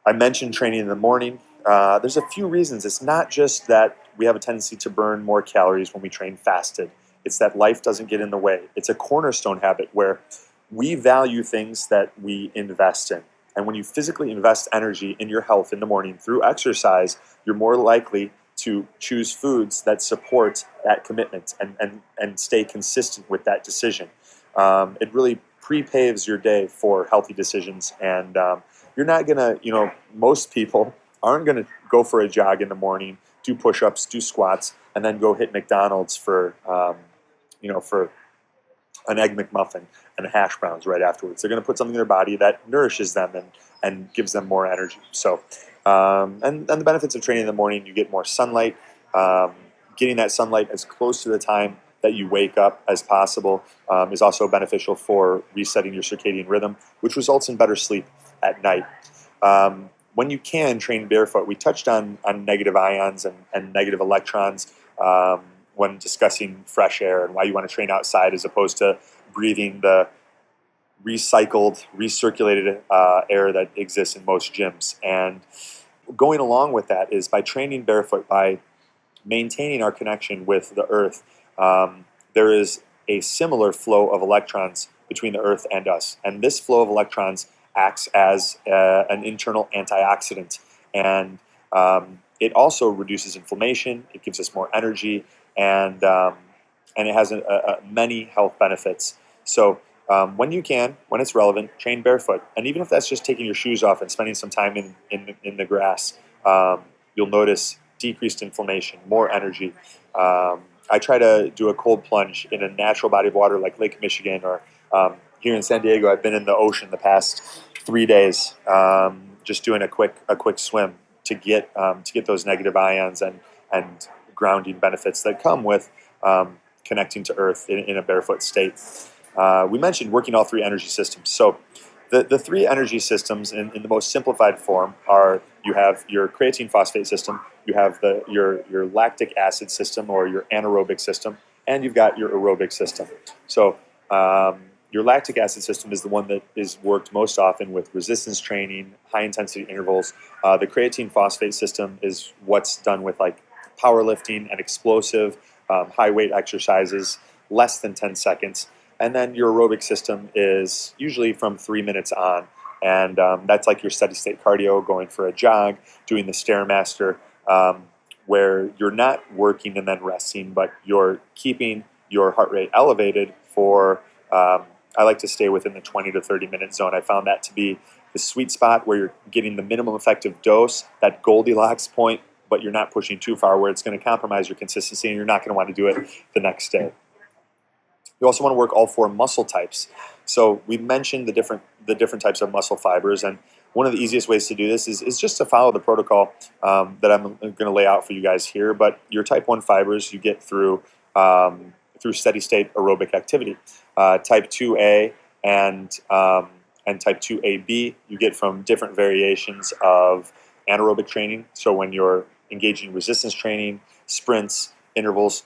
I mentioned training in the morning. There's a few reasons. It's not just that we have a tendency to burn more calories when we train fasted. It's that life doesn't get in the way. It's a cornerstone habit where we value things that we invest in. And when you physically invest energy in your health in the morning through exercise, you're more likely to choose foods that support that commitment and stay consistent with that decision. It really pre-paves your day for healthy decisions, and you're not gonna, most people aren't gonna go for a jog in the morning, do push-ups, do squats, and then go hit McDonald's for an Egg McMuffin and a hash browns right afterwards. They're gonna put something in their body that nourishes them and gives them more energy. So, and the benefits of training in the morning, you get more sunlight. Getting that sunlight as close to the time that you wake up as possible is also beneficial for resetting your circadian rhythm, which results in better sleep at night. When you can train barefoot, we touched on negative ions and negative electrons when discussing fresh air and why you want to train outside as opposed to breathing the recycled, recirculated air that exists in most gyms. And going along with that is by training barefoot, by maintaining our connection with the earth, there is a similar flow of electrons between the earth and us. And this flow of electrons acts as an internal antioxidant. And it also reduces inflammation, it gives us more energy, and it has many health benefits. So when you can, when it's relevant, train barefoot. And even if that's just taking your shoes off and spending some time in the grass, you'll notice decreased inflammation, more energy, I try to do a cold plunge in a natural body of water like Lake Michigan, or here in San Diego, I've been in the ocean the past 3 days, just doing a quick swim to get those negative ions and grounding benefits that come with connecting to Earth in a barefoot state. We mentioned working all 3 energy systems. So the 3 energy systems in the most simplified form are: you have your creatine phosphate system, you have your lactic acid system or your anaerobic system, and you've got your aerobic system. So your lactic acid system is the one that is worked most often with resistance training, high intensity intervals. The creatine phosphate system is what's done with like powerlifting and explosive high weight exercises, less than 10 seconds. And then your aerobic system is usually from 3 minutes on. And that's like your steady state cardio, going for a jog, doing the Stairmaster, where you're not working and then resting, but you're keeping your heart rate elevated for, I like to stay within the 20 to 30 minute zone. I found that to be the sweet spot where you're getting the minimum effective dose, that Goldilocks point, but you're not pushing too far where it's going to compromise your consistency and you're not going to want to do it the next day. You also want to work all 4 muscle types. So we mentioned the different types of muscle fibers, and one of the easiest ways to do this is just to follow the protocol that I'm going to lay out for you guys here. But your type 1 fibers you get through steady state aerobic activity. Type 2A and type 2AB you get from different variations of anaerobic training. So when you're engaging in resistance training, sprints, intervals,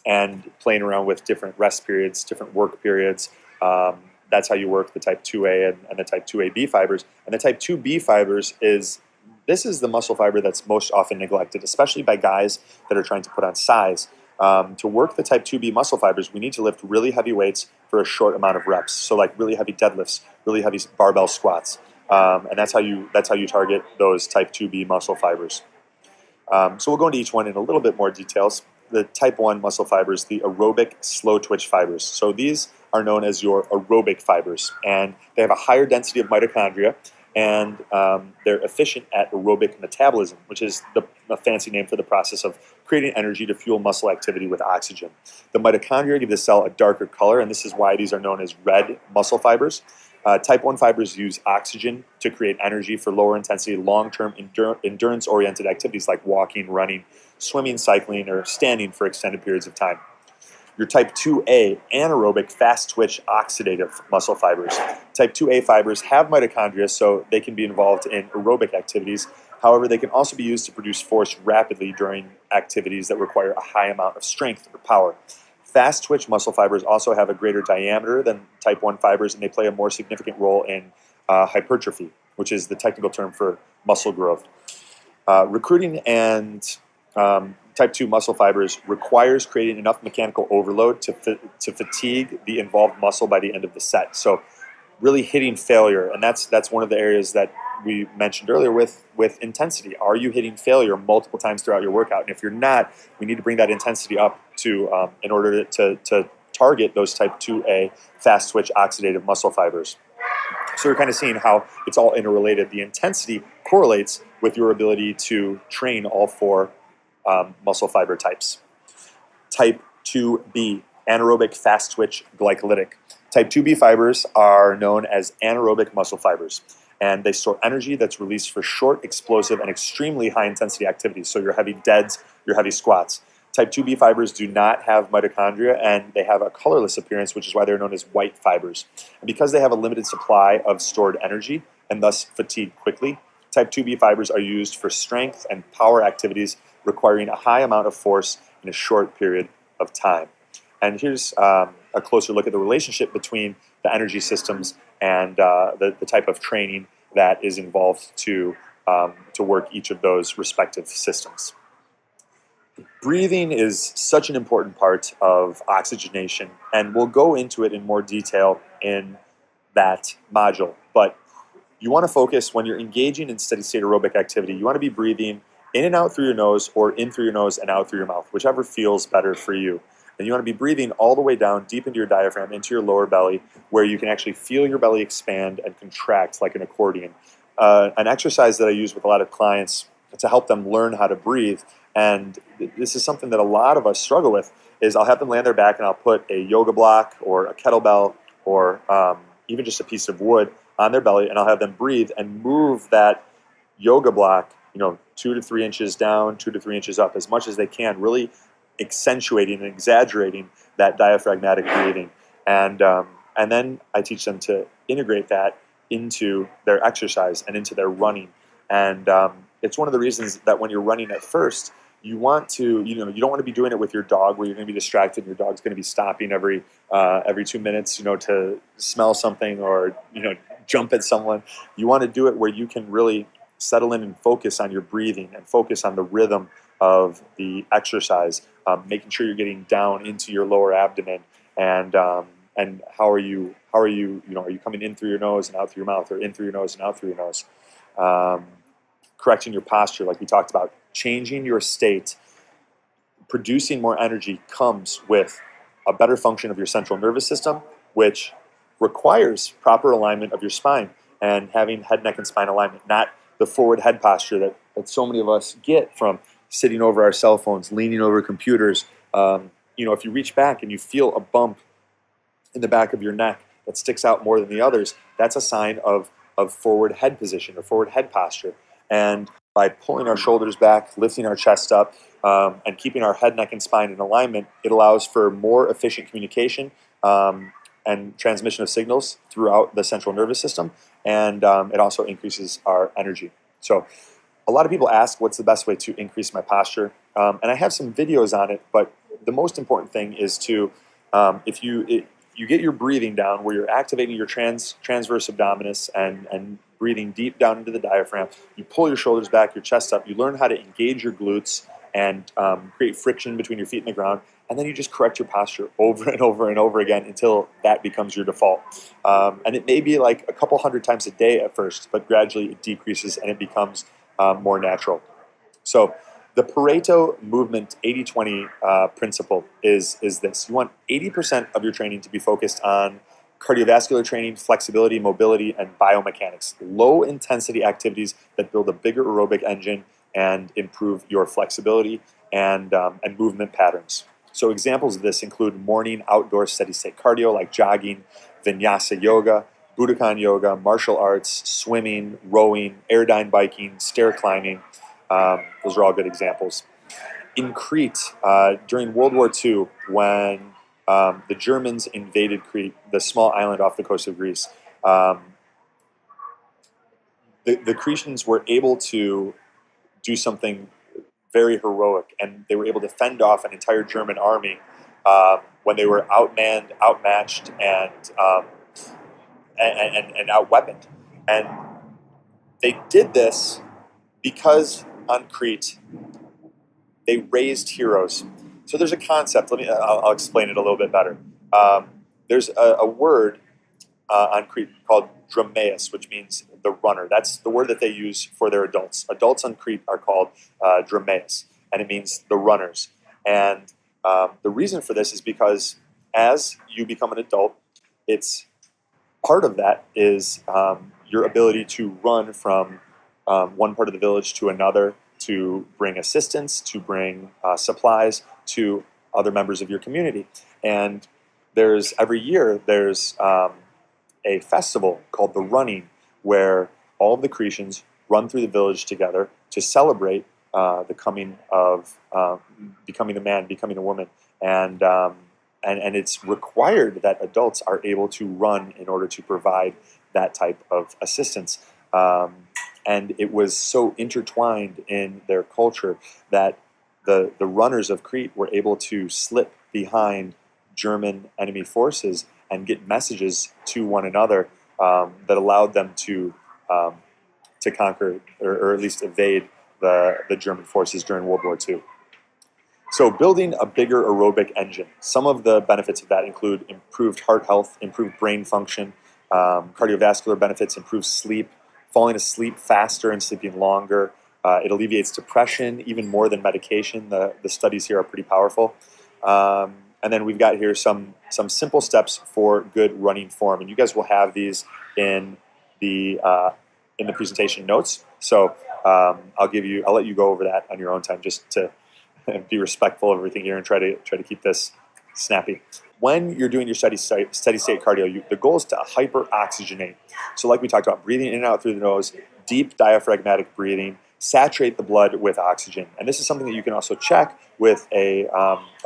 and playing around with different rest periods, different work periods. That's how you work the type 2A and the type 2AB fibers. And the type 2B fibers is the muscle fiber that's most often neglected, especially by guys that are trying to put on size. To work the type 2B muscle fibers, we need to lift really heavy weights for a short amount of reps. So like really heavy deadlifts, really heavy barbell squats. And that's how you target those type 2B muscle fibers. So we'll go into each one in a little bit more details. The type 1 muscle fibers, the aerobic slow twitch fibers. So these are known as your aerobic fibers, and they have a higher density of mitochondria, and they're efficient at aerobic metabolism, which is a fancy name for the process of creating energy to fuel muscle activity with oxygen. The mitochondria give the cell a darker color, and this is why these are known as red muscle fibers. Type 1 fibers use oxygen to create energy for lower intensity, long-term endurance-oriented activities like walking, running, swimming, cycling, or standing for extended periods of time. Your type 2A anaerobic fast-twitch oxidative muscle fibers. Type 2A fibers have mitochondria, so they can be involved in aerobic activities. However, they can also be used to produce force rapidly during activities that require a high amount of strength or power. Fast-twitch muscle fibers also have a greater diameter than type 1 fibers, and they play a more significant role in hypertrophy, which is the technical term for muscle growth. Recruiting and type 2 muscle fibers requires creating enough mechanical overload to fatigue the involved muscle by the end of the set. So really hitting failure, and that's one of the areas that we mentioned earlier with intensity. Are you hitting failure multiple times throughout your workout? And if you're not, we need to bring that intensity up to in order to target those type 2A fast twitch oxidative muscle fibers. So you're kind of seeing how it's all interrelated. The intensity correlates with your ability to train all 4 muscle fiber types. Type 2B, anaerobic fast twitch glycolytic. Type 2B fibers are known as anaerobic muscle fibers, and they store energy that's released for short, explosive, and extremely high-intensity activities, so your heavy deads, your heavy squats. Type 2B fibers do not have mitochondria, and they have a colorless appearance, which is why they're known as white fibers. And because they have a limited supply of stored energy, and thus fatigue quickly, type 2B fibers are used for strength and power activities requiring a high amount of force in a short period of time. And here's a closer look at the relationship between the energy systems and the type of training that is involved to work each of those respective systems. Breathing is such an important part of oxygenation, and we'll go into it in more detail in that module. But you want to focus when you're engaging in steady state aerobic activity, you want to be breathing in and out through your nose, or in through your nose and out through your mouth, whichever feels better for you. And you want to be breathing all the way down deep into your diaphragm, into your lower belly, where you can actually feel your belly expand and contract like an accordion. An exercise that I use with a lot of clients to help them learn how to breathe And this is something that a lot of us struggle with, is I'll have them lay on their back and I'll put a yoga block or a kettlebell or even just a piece of wood on their belly, and I'll have them breathe and move that yoga block, 2 to 3 inches down, 2 to 3 inches up, as much as they can, really accentuating and exaggerating that diaphragmatic breathing. And then I teach them to integrate that into their exercise and into their running. And it's one of the reasons that when you're running at first, you want to, you don't want to be doing it with your dog, where you're going to be distracted and your dog's going to be stopping every 2 minutes, to smell something or, jump at someone. You want to do it where you can really settle in and focus on your breathing and focus on the rhythm of the exercise, making sure you're getting down into your lower abdomen, and how are you, are you coming in through your nose and out through your mouth, or in through your nose and out through your nose? Correcting your posture, like we talked about, changing your state, producing more energy comes with a better function of your central nervous system, which requires proper alignment of your spine and having head, neck, and spine alignment, not the forward head posture that so many of us get from sitting over our cell phones, leaning over computers. If you reach back and you feel a bump in the back of your neck that sticks out more than the others, that's a sign of forward head position or forward head posture. And by pulling our shoulders back, lifting our chest up, and keeping our head, neck, and spine in alignment, it allows for more efficient communication and transmission of signals throughout the central nervous system, and it also increases our energy. So a lot of people ask, what's the best way to increase my posture? And I have some videos on it, but the most important thing is to, if you get your breathing down, where you're activating your transverse abdominis and breathing deep down into the diaphragm, you pull your shoulders back, your chest up, you learn how to engage your glutes and create friction between your feet and the ground, and then you just correct your posture over and over and over again until that becomes your default. And it may be like a couple hundred times a day at first, but gradually it decreases and it becomes more natural. So the Pareto movement 80-20 principle is this. You want 80% of your training to be focused on cardiovascular training, flexibility, mobility, and biomechanics. Low intensity activities that build a bigger aerobic engine and improve your flexibility and movement patterns. So examples of this include morning outdoor steady state cardio like jogging, vinyasa yoga, Budokan yoga, martial arts, swimming, rowing, airdyne biking, stair climbing. Those are all good examples. In Crete, during World War II, when the Germans invaded Crete, the small island off the coast of Greece, the Cretans were able to do something very heroic, and they were able to fend off an entire German army when they were outmanned, outmatched, and outweaponed. And they did this because on Crete they raised heroes. So there's a concept. I'll explain it a little bit better. There's a word on Crete called dromeus, which means the runner. That's the word that they use for their adults. Adults on Crete are called dromeus, and it means the runners. And the reason for this is because as you become an adult, it's part of that is your ability to run from one part of the village to another, to bring assistance, to bring supplies to other members of your community. And every year there's a festival called the Running, where all of the Cretans run through the village together to celebrate the coming of becoming a man, becoming a woman, and it's required that adults are able to run in order to provide that type of assistance. And it was so intertwined in their culture that the runners of Crete were able to slip behind German enemy forces and get messages to one another that allowed them to conquer or at least evade the German forces during World War II. So building a bigger aerobic engine. Some of the benefits of that include improved heart health, improved brain function, cardiovascular benefits, improved sleep, falling asleep faster and sleeping longer. It alleviates depression even more than medication. The studies here are pretty powerful. And then we've got here some simple steps for good running form, and you guys will have these in the presentation notes. So I'll let you go over that on your own time, just to and be respectful of everything here and try to keep this snappy. When you're doing your steady state cardio, the goal is to hyperoxygenate. So like we talked about, breathing in and out through the nose, deep diaphragmatic breathing, saturate the blood with oxygen. And this is something that you can also check with a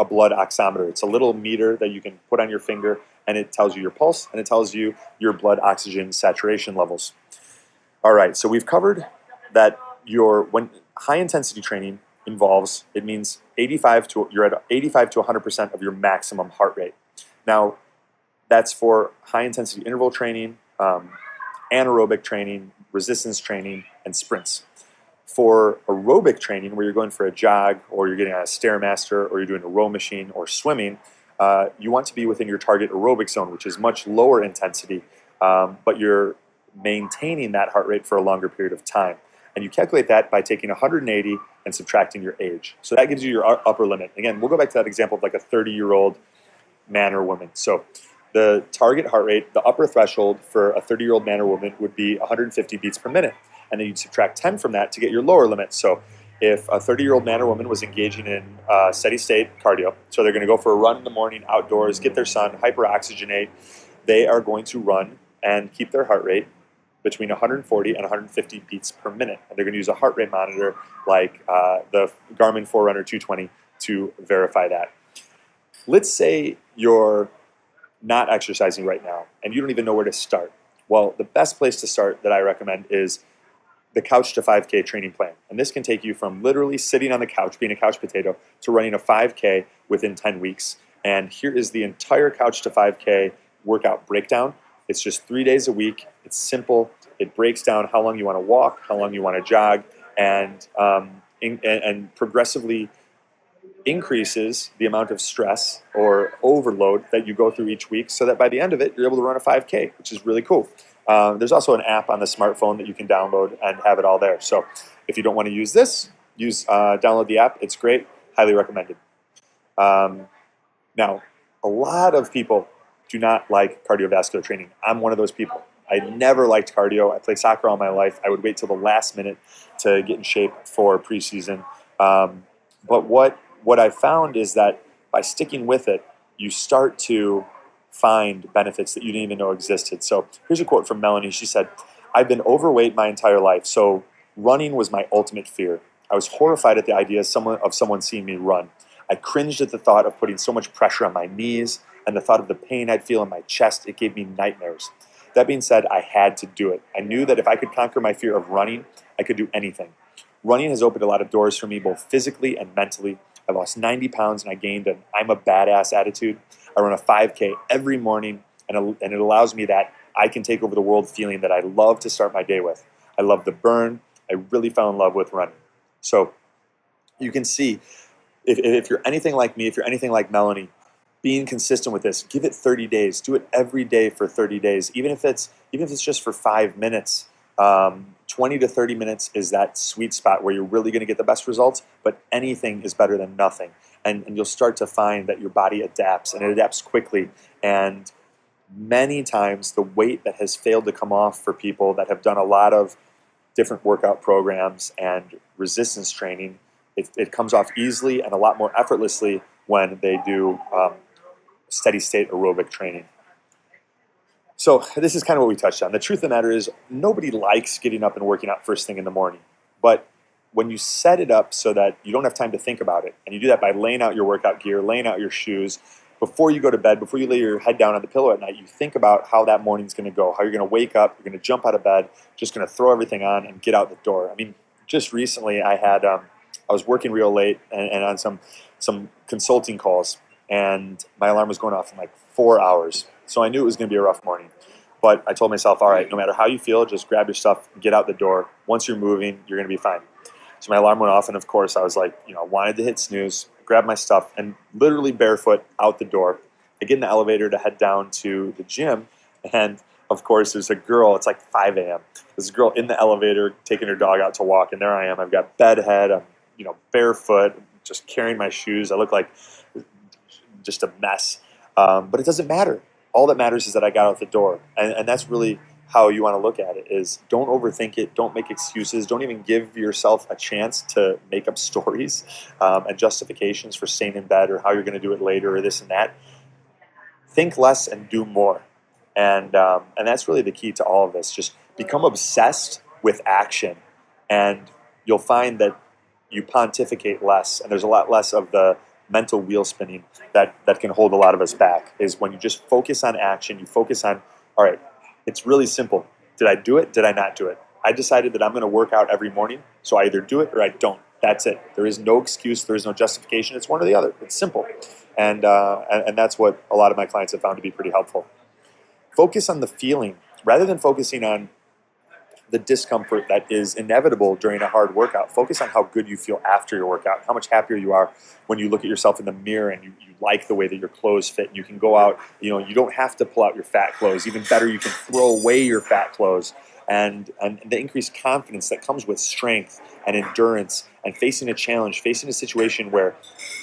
blood oximeter. It's a little meter that you can put on your finger, and it tells you your pulse, and it tells you your blood oxygen saturation levels. All right, so we've covered that when high intensity training involves, it means you're at 85 to 100% of your maximum heart rate. Now, that's for high intensity interval training, anaerobic training, resistance training, and sprints. For aerobic training, where you're going for a jog, or you're getting on a Stairmaster, or you're doing a row machine, or swimming, you want to be within your target aerobic zone, which is much lower intensity, but you're maintaining that heart rate for a longer period of time. And you calculate that by taking 180 and subtracting your age. So that gives you your upper limit. Again, we'll go back to that example of like a 30-year-old man or woman. So the target heart rate, the upper threshold for a 30-year-old man or woman would be 150 beats per minute. And then you'd subtract 10 from that to get your lower limit. So if a 30-year-old man or woman was engaging in steady state cardio, so they're going to go for a run in the morning outdoors, get their sun, hyperoxygenate, they are going to run and keep their heart rate between 140 and 150 beats per minute. And they're going to use a heart rate monitor like the Garmin Forerunner 220 to verify that. Let's say you're not exercising right now and you don't even know where to start. Well, the best place to start that I recommend is the Couch to 5K training plan. And this can take you from literally sitting on the couch, being a couch potato, to running a 5K within 10 weeks. And here is the entire Couch to 5K workout breakdown. It's just 3 days a week. It's simple. It breaks down how long you want to walk, how long you want to jog, and progressively increases the amount of stress or overload that you go through each week, so that by the end of it, you're able to run a 5K, which is really cool. There's also an app on the smartphone that you can download and have it all there. So if you don't want to use this, download the app. It's great. Highly recommended. Now, a lot of people do not like cardiovascular training. I'm one of those people. I never liked cardio. I played soccer all my life. I would wait till the last minute to get in shape for preseason. But what I found is that by sticking with it, you start to find benefits that you didn't even know existed. So here's a quote from Melanie. She said, "I've been overweight my entire life, so running was my ultimate fear. I was horrified at the idea of someone seeing me run. I cringed at the thought of putting so much pressure on my knees, and the thought of the pain I'd feel in my chest, it gave me nightmares. That being said, I had to do it. I knew that if I could conquer my fear of running, I could do anything. Running has opened a lot of doors for me, both physically and mentally. I lost 90 pounds and I gained an I'm a badass attitude. I run a 5K every morning, and it allows me that I can take over the world feeling that I love to start my day with. I love the burn. I really fell in love with running." So you can see, if you're anything like me, if you're anything like Melanie, being consistent with this, give it 30 days. Do it every day for 30 days, even if it's just for 5 minutes. 20 to 30 minutes is that sweet spot where you're really going to get the best results, but anything is better than nothing. And you'll start to find that your body adapts, and it adapts quickly. And many times the weight that has failed to come off for people that have done a lot of different workout programs and resistance training, it comes off easily and a lot more effortlessly when they do steady state aerobic training. So this is kind of what we touched on. The truth of the matter is, nobody likes getting up and working out first thing in the morning. But when you set it up so that you don't have time to think about it, and you do that by laying out your workout gear, laying out your shoes, before you go to bed, before you lay your head down on the pillow at night, you think about how that morning's going to go, how you're going to wake up, you're going to jump out of bed, just going to throw everything on and get out the door. I mean, just recently I was working real late and on some consulting calls, and my alarm was going off in like 4 hours. So I knew it was going to be a rough morning. But I told myself, all right, no matter how you feel, just grab your stuff, get out the door. Once you're moving, you're going to be fine. So my alarm went off, and of course I was like, I wanted to hit snooze, grab my stuff, and literally barefoot out the door. I get in the elevator to head down to the gym, and of course there's a girl, it's like 5 a.m. There's a girl in the elevator taking her dog out to walk, and there I am. I've got bed head, I'm barefoot, just carrying my shoes. I look like just a mess. But it doesn't matter. All that matters is that I got out the door. And that's really how you want to look at it is don't overthink it. Don't make excuses. Don't even give yourself a chance to make up stories and justifications for staying in bed or how you're going to do it later or this and that. Think less and do more. And that's really the key to all of this. Just become obsessed with action, and you'll find that you pontificate less, and there's a lot less of the mental wheel spinning that can hold a lot of us back, is when you just focus on action. You focus on, all right, it's really simple. Did I do it? Did I not do it? I decided that I'm going to work out every morning, so I either do it or I don't. That's it. There is no excuse. There is no justification. It's one or the other. It's simple. And that's what a lot of my clients have found to be pretty helpful. Focus on the feeling rather than focusing on the discomfort that is inevitable during a hard workout. Focus on how good you feel after your workout, how much happier you are when you look at yourself in the mirror and you like the way that your clothes fit. You can go out, you don't have to pull out your fat clothes. Even better, you can throw away your fat clothes. And the increased confidence that comes with strength and endurance and facing a challenge, facing a situation where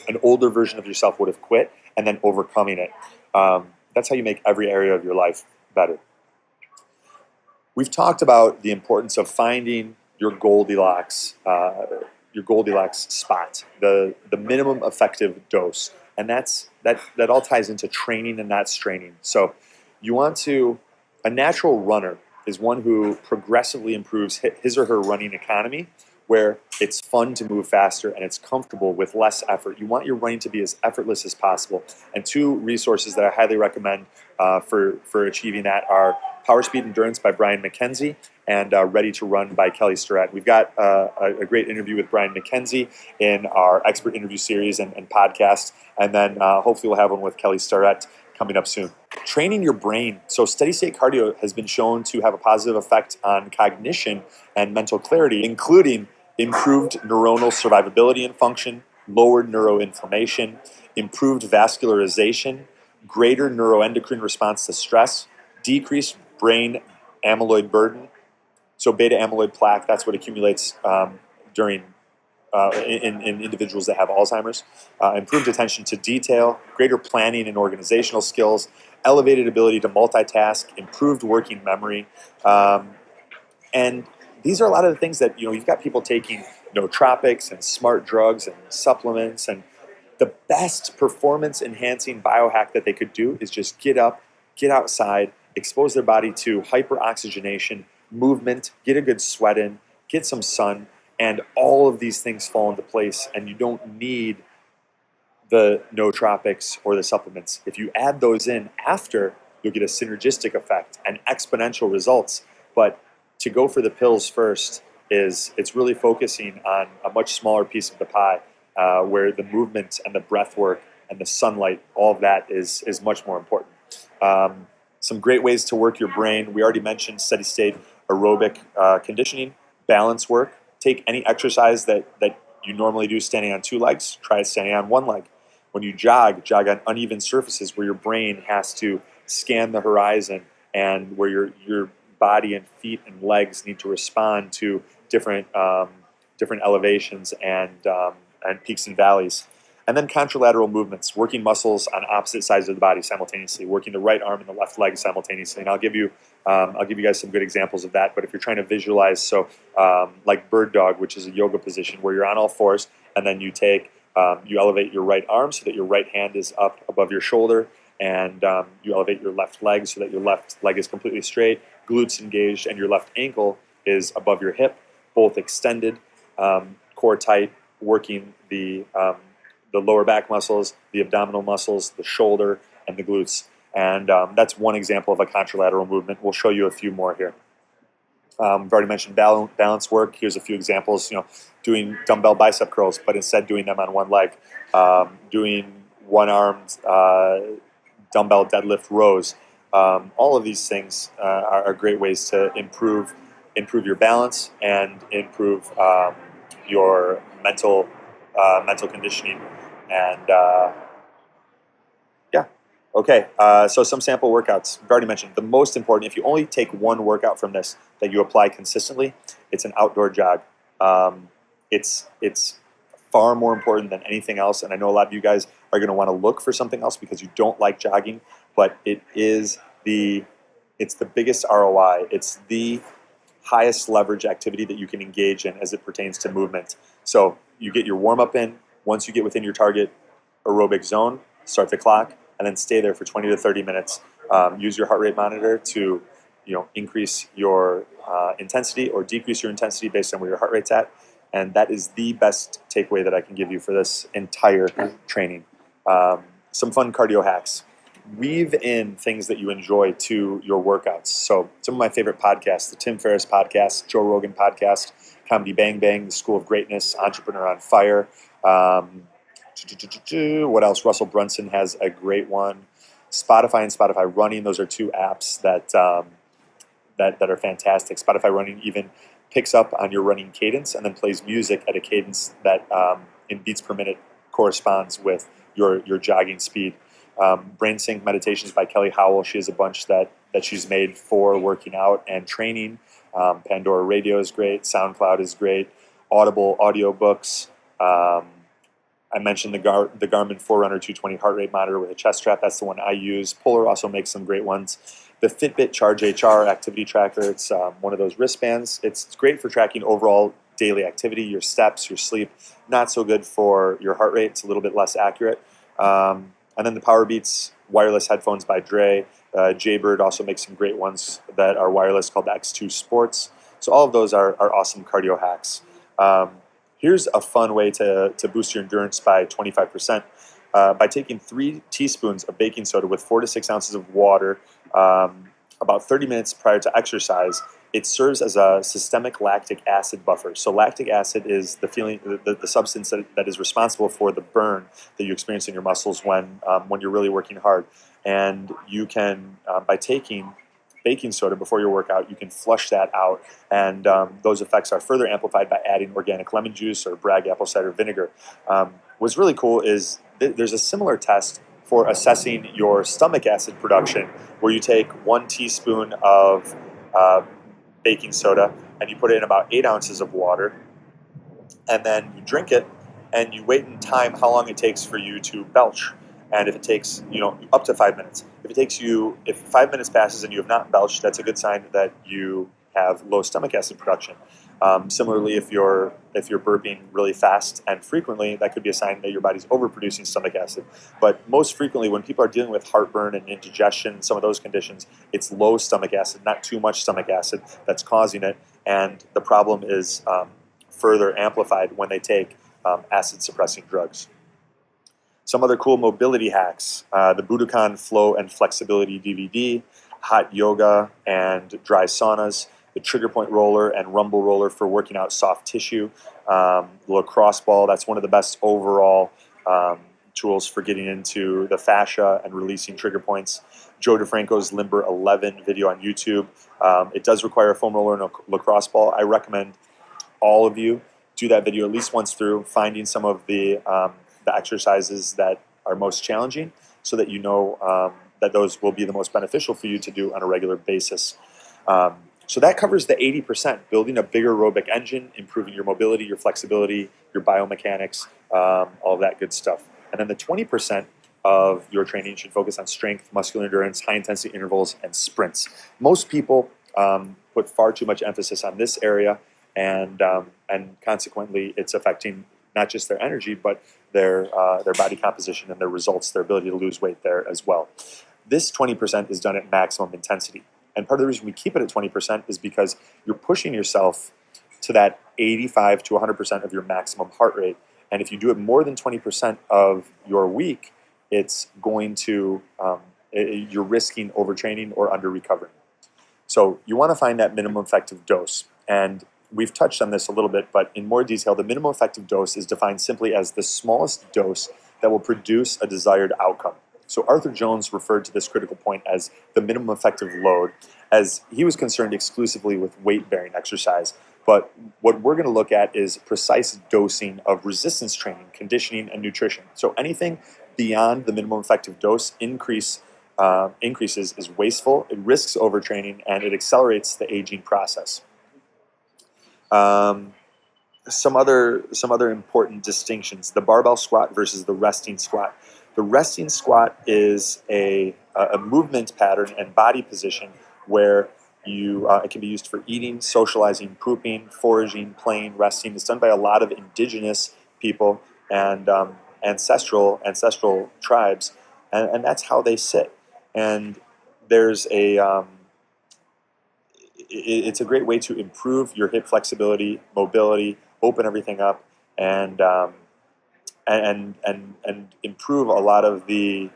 an older version of yourself would have quit and then overcoming it. That's how you make every area of your life better. We've talked about the importance of finding your Goldilocks spot, the minimum effective dose, and that all ties into training and not straining. So, a natural runner is one who progressively improves his or her running economy, where it's fun to move faster and it's comfortable with less effort. You want your running to be as effortless as possible. And two resources that I highly recommend for achieving that are Power Speed Endurance by Brian McKenzie and Ready to Run by Kelly Starrett. We've got a great interview with Brian McKenzie in our expert interview series and podcast, and then hopefully we'll have one with Kelly Starrett coming up soon. Training your brain. So steady state cardio has been shown to have a positive effect on cognition and mental clarity, including improved neuronal survivability and function, lowered neuroinflammation, improved vascularization, greater neuroendocrine response to stress, decreased brain amyloid burden. So beta amyloid plaque, that's what accumulates in individuals that have Alzheimer's, improved attention to detail, greater planning and organizational skills, elevated ability to multitask, improved working memory. And these are a lot of the things that, you've got people taking nootropics and smart drugs and supplements, and the best performance enhancing biohack that they could do is just get up, get outside, expose their body to hyperoxygenation, movement, get a good sweat in, get some sun, and all of these things fall into place, and you don't need the nootropics or the supplements. If you add those in after, you'll get a synergistic effect and exponential results. But to go for the pills first it's really focusing on a much smaller piece of the pie, where the movement and the breath work and the sunlight, all of that is much more important. Some great ways to work your brain. We already mentioned steady state aerobic conditioning, balance work. Take any exercise that you normally do standing on two legs, try it standing on one leg. When you jog on uneven surfaces where your brain has to scan the horizon and where your body and feet and legs need to respond to different elevations and peaks and valleys. And then contralateral movements, working muscles on opposite sides of the body simultaneously, working the right arm and the left leg simultaneously. And I'll give you guys some good examples of that. But if you're trying to visualize, like bird dog, which is a yoga position where you're on all fours, and then you elevate your right arm so that your right hand is up above your shoulder, and you elevate your left leg so that your left leg is completely straight, glutes engaged, and your left ankle is above your hip, both extended, core tight, working the lower back muscles, the abdominal muscles, the shoulder, and the glutes. And that's one example of a contralateral movement. We'll show you a few more here. I've already mentioned balance work. Here's a few examples. Doing dumbbell bicep curls, but instead doing them on one leg. Doing one-armed dumbbell deadlift rows. All of these things are great ways to improve your balance and improve your mental conditioning. And okay. So some sample workouts. I've already mentioned the most important. If you only take one workout from this that you apply consistently, it's an outdoor jog. It's far more important than anything else. And I know a lot of you guys are going to want to look for something else because you don't like jogging, but it is the It's the biggest ROI. It's the highest leverage activity that you can engage in as it pertains to movement. So you get your warm-up in. Once you get within your target aerobic zone, start the clock, and then stay there for 20 to 30 minutes. Use your heart rate monitor to increase your intensity or decrease your intensity based on where your heart rate's at. And that is the best takeaway that I can give you for this entire training. Some fun cardio hacks. Weave in things that you enjoy to your workouts. So some of my favorite podcasts, the Tim Ferriss podcast, Joe Rogan podcast, Comedy Bang Bang, The School of Greatness, Entrepreneur on Fire. What else? Russell Brunson has a great one. Spotify and Spotify Running, those are two apps that are fantastic. Spotify Running even picks up on your running cadence and then plays music at a cadence that in beats per minute corresponds with your jogging speed. Brain Sync Meditations by Kelly Howell. She has a bunch that she's made for working out and training. Pandora Radio is great. SoundCloud is great. Audible audiobooks. I mentioned the Garmin Forerunner 220 heart rate monitor with a chest strap. That's the one I use. Polar also makes some great ones. The Fitbit Charge HR activity tracker. It's one of those wristbands. It's great for tracking overall daily activity, your steps, your sleep. Not so good for your heart rate. It's a little bit less accurate. And then the Powerbeats wireless headphones by Dre. Jaybird also makes some great ones that are wireless called the X2 Sports. So all of those are awesome cardio hacks. Here's a fun way to boost your endurance by 25%. By taking 3 teaspoons of baking soda with 4 to 6 ounces of water about 30 minutes prior to exercise, it serves as a systemic lactic acid buffer. So lactic acid is the substance that is responsible for the burn that you experience in your muscles when you're really working hard. And you can, by taking baking soda before your workout, you can flush that out. And those effects are further amplified by adding organic lemon juice or Bragg apple cider vinegar. What's really cool is there's a similar test for assessing your stomach acid production where you take 1 teaspoon of baking soda and you put it in about 8 ounces of water, and then you drink it and you wait in time how long it takes for you to belch. And if it takes up to 5 minutes, if 5 minutes passes and you have not belched, that's a good sign that you have low stomach acid production. Similarly, if you're burping really fast and frequently, that could be a sign that your body's overproducing stomach acid. But most frequently, when people are dealing with heartburn and indigestion, some of those conditions, it's low stomach acid, not too much stomach acid, that's causing it. And the problem is further amplified when they take acid-suppressing drugs. Some other cool mobility hacks: the Budokon Flow and Flexibility DVD, hot yoga and dry saunas, the Trigger Point roller and Rumble roller for working out soft tissue, the lacrosse ball. That's one of the best overall tools for getting into the fascia and releasing trigger points. Joe DeFranco's Limber 11 video on YouTube. It does require a foam roller and a lacrosse ball. I recommend all of you do that video at least once through, finding some of the exercises that are most challenging so that you know that those will be the most beneficial for you to do on a regular basis. So that covers the 80%, building a bigger aerobic engine, improving your mobility, your flexibility, your biomechanics, all of that good stuff. And then the 20% of your training should focus on strength, muscular endurance, high-intensity intervals, and sprints. Most people put far too much emphasis on this area, and consequently, it's affecting not just their energy, but their body composition and their results, their ability to lose weight there as well. This 20% is done at maximum intensity. And part of the reason we keep it at 20% is because you're pushing yourself to that 85 to 100% of your maximum heart rate. And if you do it more than 20% of your week, it's going to, you're risking overtraining or under-recovering. So you want to find that minimum effective dose. And we've touched on this a little bit, but in more detail, the minimum effective dose is defined simply as the smallest dose that will produce a desired outcome. So Arthur Jones referred to this critical point as the minimum effective load, as he was concerned exclusively with weight-bearing exercise. But what we're going to look at is precise dosing of resistance training, conditioning, and nutrition. So anything beyond the minimum effective dose increases is wasteful, it risks overtraining, and it accelerates the aging process. Some other important distinctions: the barbell squat versus the resting squat. The resting squat is a movement pattern and body position where it can be used for eating, socializing, pooping, foraging, playing, resting. It's done by a lot of indigenous people and ancestral tribes, and that's how they sit. And there's it's a great way to improve your hip flexibility, mobility, open everything up, and improve a lot of the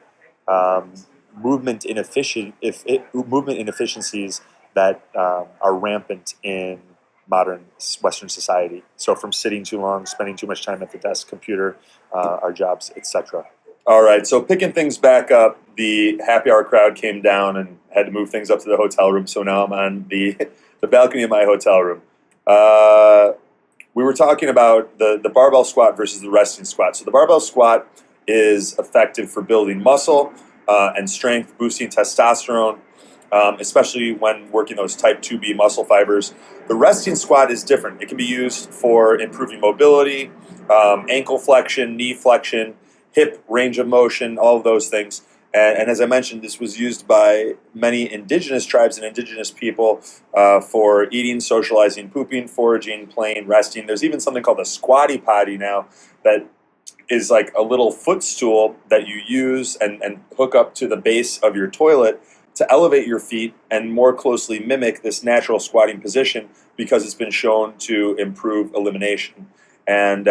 movement inefficiencies that are rampant in modern Western society. So from sitting too long, spending too much time at the desk, computer, our jobs, etc. All right, so picking things back up, the happy hour crowd came down and had to move things up to the hotel room. So now I'm on the balcony of my hotel room. We were talking about the barbell squat versus the resting squat. So the barbell squat is effective for building muscle and strength, boosting testosterone, especially when working those type 2B muscle fibers. The resting squat is different. It can be used for improving mobility, ankle flexion, knee flexion, hip range of motion, all of those things. And as I mentioned, this was used by many indigenous tribes and indigenous people for eating, socializing, pooping, foraging, playing, resting. There's even something called a squatty potty now that is like a little footstool that you use and hook up to the base of your toilet to elevate your feet and more closely mimic this natural squatting position, because it's been shown to improve elimination. And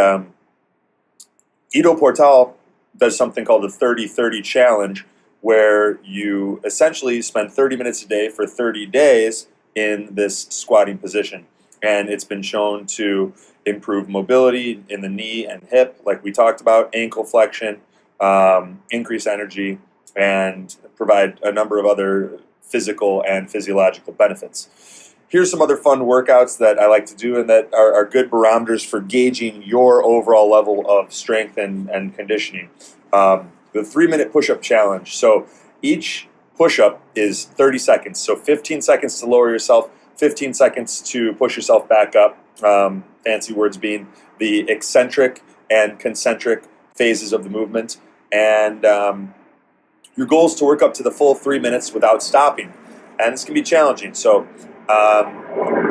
Ido Portal does something called the 30-30 challenge, where you essentially spend 30 minutes a day for 30 days in this squatting position. And it's been shown to improve mobility in the knee and hip, like we talked about, ankle flexion, increase energy, and provide a number of other physical and physiological benefits. Here's some other fun workouts that I like to do and that are good barometers for gauging your overall level of strength and conditioning. The 3-minute push-up challenge. So each push-up is 30 seconds. So 15 seconds to lower yourself, 15 seconds to push yourself back up. Fancy words being the eccentric and concentric phases of the movement. And your goal is to work up to the full 3 minutes without stopping. And this can be challenging. So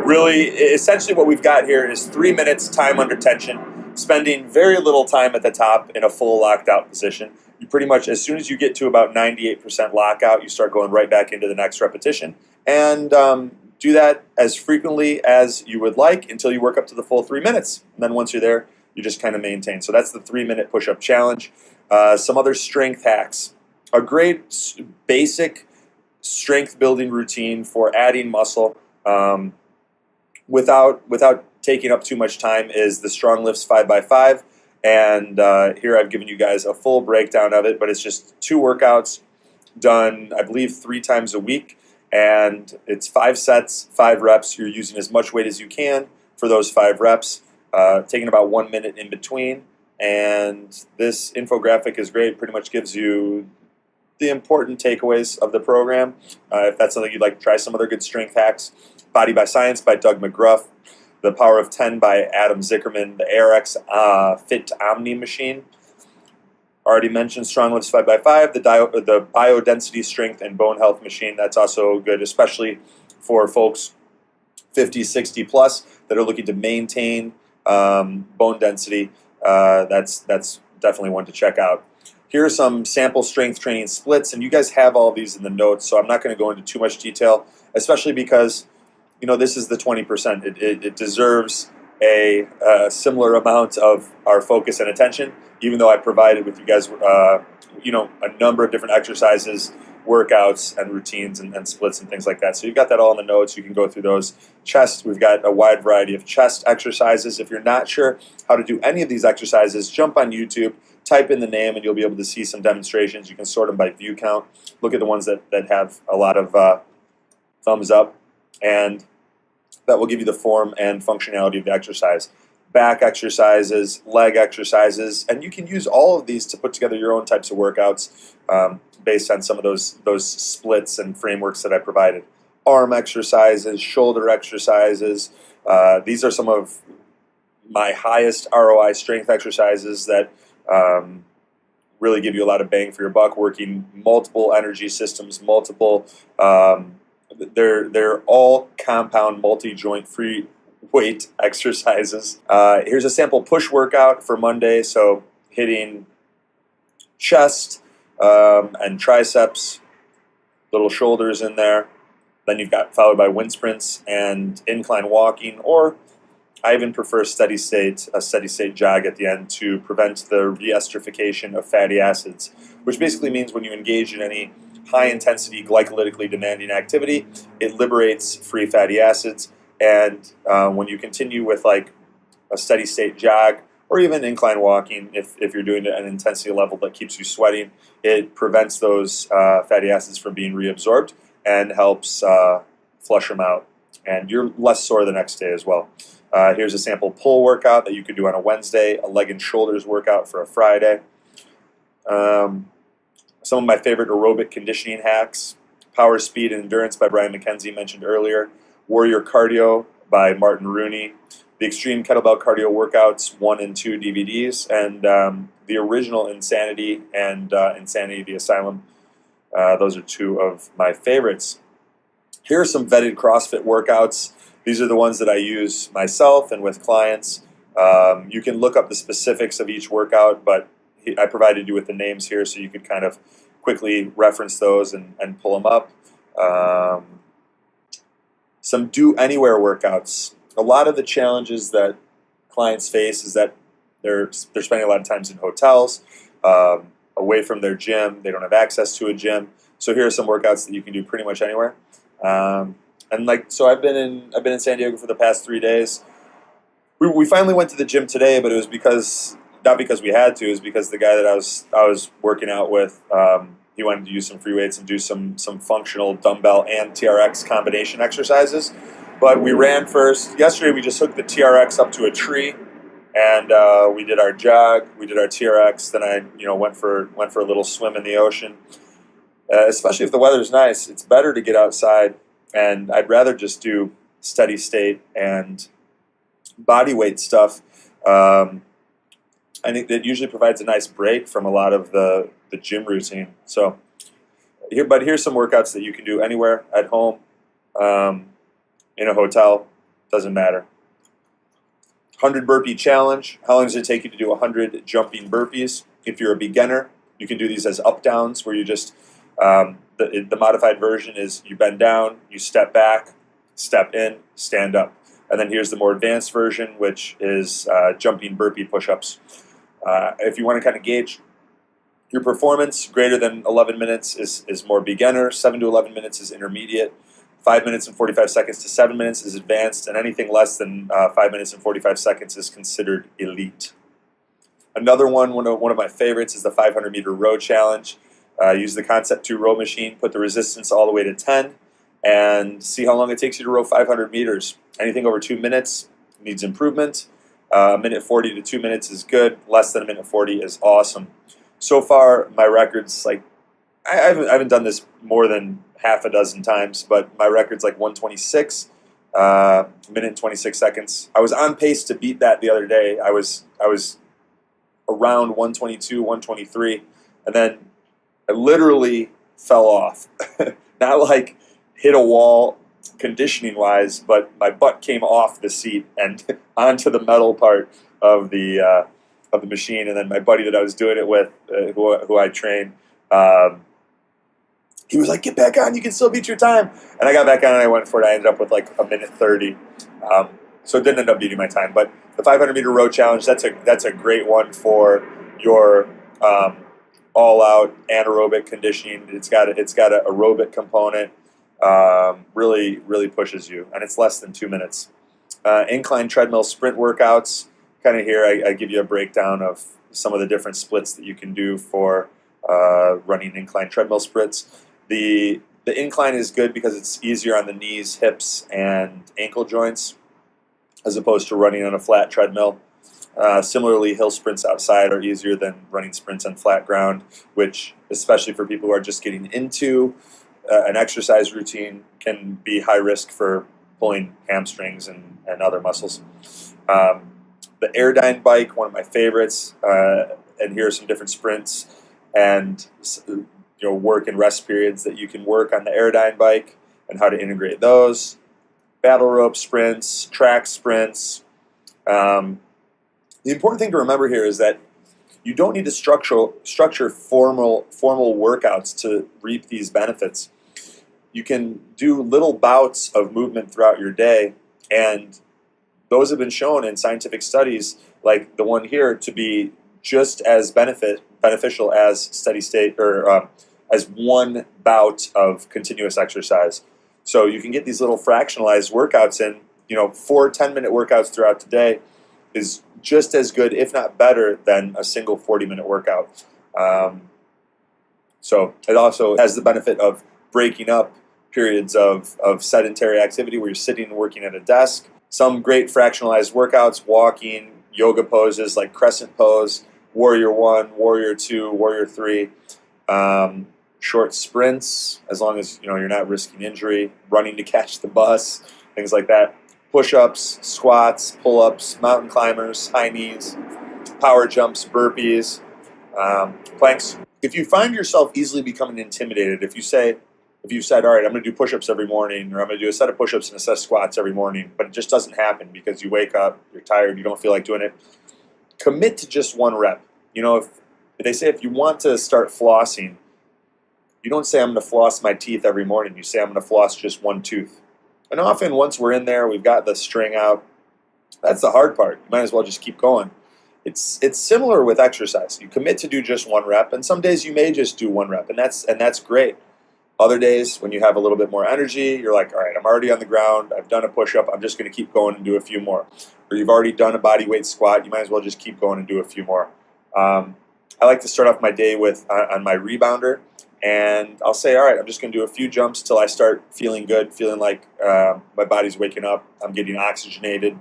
really, essentially what we've got here is 3 minutes time under tension, spending very little time at the top in a full locked out position. You pretty much, as soon as you get to about 98% lockout, you start going right back into the next repetition. And do that as frequently as you would like until you work up to the full 3 minutes. And then once you're there, you just kind of maintain. So that's the 3-minute push-up challenge. Some other strength hacks. A great basic strength building routine for adding muscle without taking up too much time is the Strong Lifts 5x5. And here I've given you guys a full breakdown of it, but it's just 2 workouts done, I believe, 3 times a week. And it's 5 sets, 5 reps. You're using as much weight as you can for those 5 reps, taking about 1 minute in between. And this infographic is great. It pretty much gives you the important takeaways of the program. If that's something you'd like to try, some other good strength hacks. Body by Science by Doug McGruff. The Power of 10 by Adam Zickerman. The ARX Fit Omni machine. Already mentioned Strong Lifts 5x5, the Biodensity Strength and Bone Health machine. That's also good, especially for folks 50, 60 plus that are looking to maintain bone density. That's definitely one to check out. Here are some sample strength training splits, and you guys have all these in the notes, so I'm not going to go into too much detail, especially because this is the 20%. It deserves a similar amount of our focus and attention, even though I provided with you guys, a number of different exercises, workouts, and routines, and splits and things like that. So you've got that all in the notes. You can go through those. Chest, we've got a wide variety of chest exercises. If you're not sure how to do any of these exercises, jump on YouTube, type in the name, and you'll be able to see some demonstrations. You can sort them by view count. Look at the ones that have a lot of thumbs up, and that will give you the form and functionality of the exercise. Back exercises, leg exercises, and you can use all of these to put together your own types of workouts based on some of those splits and frameworks that I provided. Arm exercises, shoulder exercises. These are some of my highest ROI strength exercises that really give you a lot of bang for your buck, working multiple energy systems, multiple They're all compound multi-joint free weight exercises. Here's a sample push workout for Monday. So hitting chest and triceps, little shoulders in there. Then you've got followed by wind sprints and incline walking, or I even prefer a steady state jog at the end to prevent the reesterification of fatty acids, which basically means when you engage in any high-intensity glycolytically demanding activity, it liberates free fatty acids. And when you continue with like a steady state jog or even incline walking, if you're doing it at an intensity level that keeps you sweating, it prevents those fatty acids from being reabsorbed and helps flush them out. And you're less sore the next day as well. Here's a sample pull workout that you could do on a Wednesday, a leg and shoulders workout for a Friday. Some of my favorite aerobic conditioning hacks: Power, Speed, and Endurance by Brian McKenzie, mentioned earlier. Warrior Cardio by Martin Rooney. The Extreme Kettlebell Cardio Workouts 1 and 2 DVDs, and the original Insanity and Insanity the Asylum. Those are two of my favorites. Here are some vetted CrossFit workouts. These are the ones that I use myself and with clients. You can look up the specifics of each workout, but I provided you with the names here so you could kind of quickly reference those and pull them up. Some do anywhere workouts. A lot of the challenges that clients face is that they're spending a lot of times in hotels, away from their gym. They don't have access to a gym. So here are some workouts that you can do pretty much anywhere. So I've been in San Diego for the past 3 days. We finally went to the gym today, but it was not because we had to. It was because the guy that I was working out with, he wanted to use some free weights and do some functional dumbbell and TRX combination exercises. But we ran first. Yesterday we just hooked the TRX up to a tree, and we did our jog. We did our TRX. Then I went for a little swim in the ocean. Especially if the weather's nice, it's better to get outside. And I'd rather just do steady state and body weight stuff. I think that usually provides a nice break from a lot of the gym routine. So, here's some workouts that you can do anywhere, at home, in a hotel, doesn't matter. 100 burpee challenge. How long does it take you to do 100 jumping burpees? If you're a beginner, you can do these as up downs, where you just the modified version is you bend down, you step back, step in, stand up. And then here's the more advanced version, which is jumping burpee push-ups. If you want to kind of gauge your performance, greater than 11 minutes is more beginner, 7 to 11 minutes is intermediate, 5 minutes and 45 seconds to 7 minutes is advanced, and anything less than 5 minutes and 45 seconds is considered elite. Another one of my favorites is the 500-meter row challenge. Use the Concept 2 row machine, put the resistance all the way to 10, and see how long it takes you to row 500 meters. Anything over 2 minutes needs improvement. A minute 40 to 2 minutes is good. Less than a minute 40 is awesome. So far, my record's like, I haven't done this more than half a dozen times, but my record's like 126, minute and 26 seconds. I was on pace to beat that the other day. I was around 122, 123, and then I literally fell off. Not like hit a wall conditioning-wise, but my butt came off the seat and onto the metal part of the machine. And then my buddy that I was doing it with, who I train, he was like, "Get back on! You can still beat your time." And I got back on and I went for it. I ended up with like a minute 30, so it didn't end up beating my time. But the 500-meter row challenge, that's a great one for your all-out anaerobic conditioning. It's got an aerobic component. Really pushes you, and it's less than 2 minutes. Incline treadmill sprint workouts. Kind of here, I give you a breakdown of some of the different splits that you can do for running incline treadmill sprints. The incline is good because it's easier on the knees, hips, and ankle joints, as opposed to running on a flat treadmill. Similarly, hill sprints outside are easier than running sprints on flat ground, which, especially for people who are just getting into an exercise routine, can be high risk for pulling hamstrings and other muscles. The Airdyne bike, one of my favorites, and here are some different sprints and work and rest periods that you can work on the Airdyne bike. and how to integrate those. Battle rope sprints, track sprints. The important thing to remember here is that you don't need to structure formal workouts to reap these benefits. You can do little bouts of movement throughout your day, and those have been shown in scientific studies like the one here to be just as beneficial as steady state or as one bout of continuous exercise. So you can get these little fractionalized workouts in. 4 10-minute workouts throughout the day is just as good, if not better, than a single 40-minute workout. So it also has the benefit of breaking up periods of sedentary activity where you're sitting and working at a desk. Some great fractionalized workouts, walking, yoga poses like crescent pose, warrior 1, warrior 2, warrior 3. Short sprints, as long as you're not risking injury, running to catch the bus, things like that. Push-ups, squats, pull-ups, mountain climbers, high knees, power jumps, burpees, planks. If you find yourself easily becoming intimidated, if you've said, all right, I'm going to do push-ups every morning, or I'm going to do a set of push-ups and a set of squats every morning, but it just doesn't happen because you wake up, you're tired, you don't feel like doing it, commit to just 1 rep. If they say if you want to start flossing, you don't say I'm going to floss my teeth every morning. You say I'm going to floss just 1 tooth. And often once we're in there, we've got the string out. That's the hard part. You might as well just keep going. It's similar with exercise. You commit to do just 1 rep, and some days you may just do 1 rep, and that's great. Other days, when you have a little bit more energy, you're like, all right, I'm already on the ground. I've done a push-up. I'm just going to keep going and do a few more. Or you've already done a body weight squat. You might as well just keep going and do a few more. I like to start off my day with on my rebounder. And I'll say, all right, I'm just going to do a few jumps till I start feeling good, feeling like my body's waking up, I'm getting oxygenated.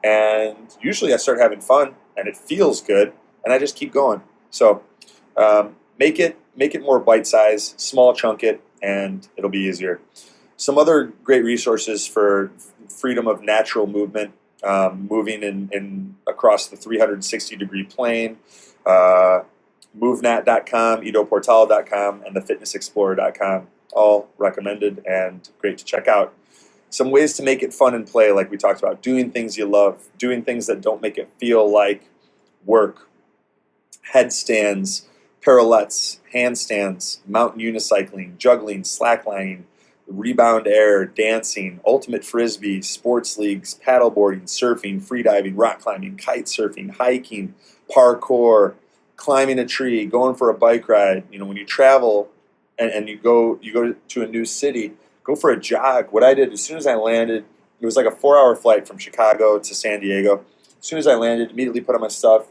And usually I start having fun, and it feels good, and I just keep going. So make it more bite-sized, small chunk it, and it'll be easier. Some other great resources for freedom of natural movement, moving in across the 360-degree plane, MoveNat.com, EdoPortal.com, and TheFitnessExplorer.com, all recommended and great to check out. Some ways to make it fun and play, like we talked about, doing things you love, doing things that don't make it feel like work, headstands, pirouettes, handstands, mountain unicycling, juggling, slacklining, rebound air, dancing, ultimate frisbee, sports leagues, paddleboarding, surfing, freediving, rock climbing, kite surfing, hiking, parkour, climbing a tree, going for a bike ride. When you travel and you go to a new city, go for a jog. What I did as soon as I landed, it was like a 4-hour flight from Chicago to San Diego. As soon as I landed, immediately put on my stuff,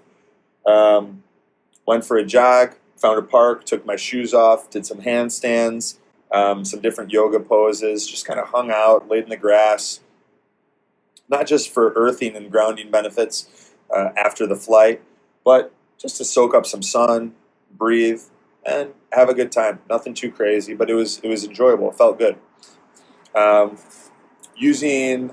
went for a jog, found a park, took my shoes off, did some handstands, some different yoga poses, just kind of hung out, laid in the grass, not just for earthing and grounding benefits after the flight, but just to soak up some sun, breathe, and have a good time. Nothing too crazy, but it was enjoyable. It felt good. Using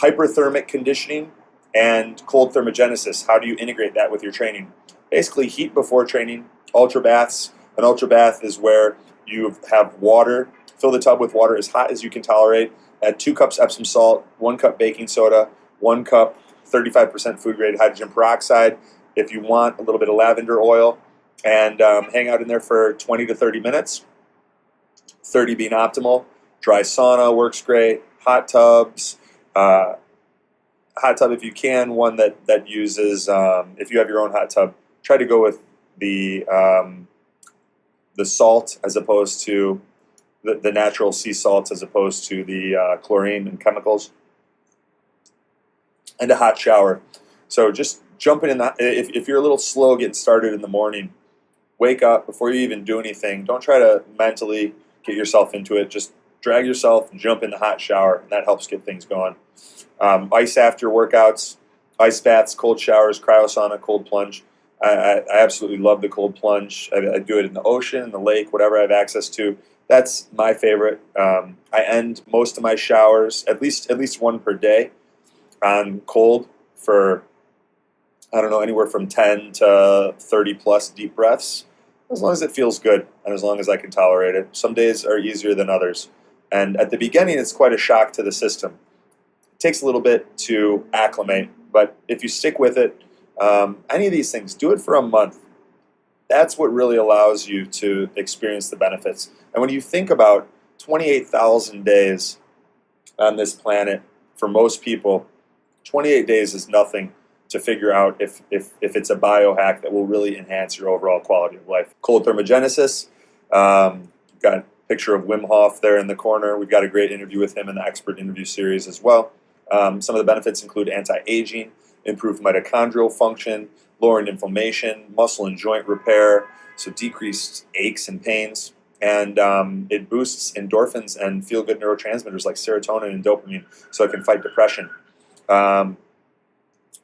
hyperthermic conditioning and cold thermogenesis. How do you integrate that with your training? Basically, heat before training, ultra baths. An ultra bath is where you have water, fill the tub with water as hot as you can tolerate, add 2 cups Epsom salt, 1 cup baking soda, 1 cup 35% food-grade hydrogen peroxide, if you want a little bit of lavender oil, and hang out in there for 20 to 30 minutes, 30 being optimal. Dry sauna works great. Hot tubs. Hot tub if you can, one that uses, if you have your own hot tub, try to go with the salt as opposed to the natural sea salts as opposed to the chlorine and chemicals. And a hot shower. So just jumping in that, if you're a little slow getting started in the morning, wake up before you even do anything. Don't try to mentally get yourself into it. Just drag yourself, jump in the hot shower, and that helps get things going. Ice after workouts, ice baths, cold showers, cryosauna, cold plunge. I absolutely love the cold plunge. I do it in the ocean, in the lake, whatever I have access to. That's my favorite. I end most of my showers, at least one per day, on cold for, I don't know, anywhere from 10 to 30 plus deep breaths, as long as it feels good and as long as I can tolerate it. Some days are easier than others. And at the beginning, it's quite a shock to the system. It takes a little bit to acclimate, but if you stick with it, any of these things, do it for a month. That's what really allows you to experience the benefits. And when you think about 28,000 days on this planet, for most people, 28 days is nothing to figure out if it's a biohack that will really enhance your overall quality of life. Cold thermogenesis, got a picture of Wim Hof there in the corner. We've got a great interview with him in the expert interview series as well. Some of the benefits include anti-aging, improved mitochondrial function, lowering inflammation, muscle and joint repair, so decreased aches and pains. And it boosts endorphins and feel-good neurotransmitters like serotonin and dopamine, so it can fight depression.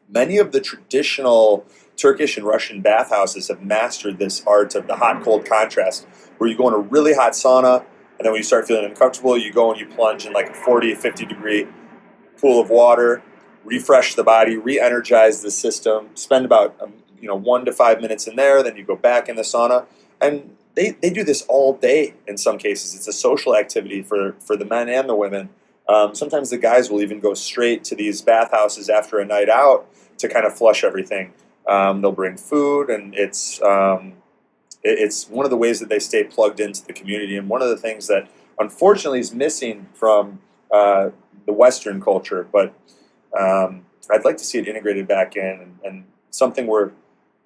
Many of the traditional Turkish and Russian bathhouses have mastered this art of the hot-cold contrast, where you go in a really hot sauna, and then when you start feeling uncomfortable, you go and you plunge in like a 40, 50-degree pool of water, refresh the body, re-energize the system, spend about 1 to 5 minutes in there, then you go back in the sauna. And they do this all day in some cases. It's a social activity for the men and the women. Sometimes the guys will even go straight to these bathhouses after a night out to kind of flush everything. They'll bring food, and it's one of the ways that they stay plugged into the community, and one of the things that unfortunately is missing from the Western culture. But I'd like to see it integrated back in, and something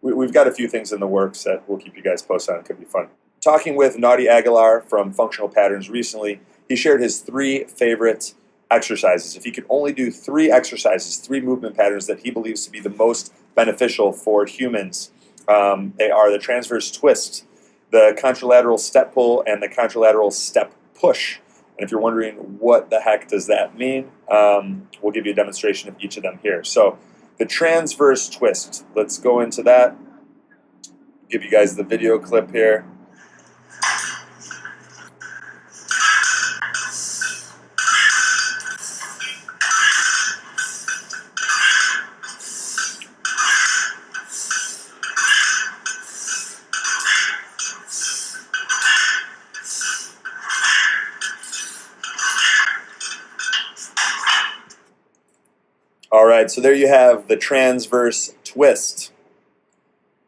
we've got a few things in the works that we'll keep you guys posted on. It could be fun. Talking with Naudi Aguilar from Functional Patterns recently, he shared his 3 favorite exercises. If he could only do 3 exercises, 3 movement patterns that he believes to be the most beneficial for humans, they are the transverse twist, the contralateral step pull, and the contralateral step push. And if you're wondering what the heck does that mean, we'll give you a demonstration of each of them here. So the transverse twist, let's go into that. Give you guys the video clip here. All right, so there you have the transverse twist.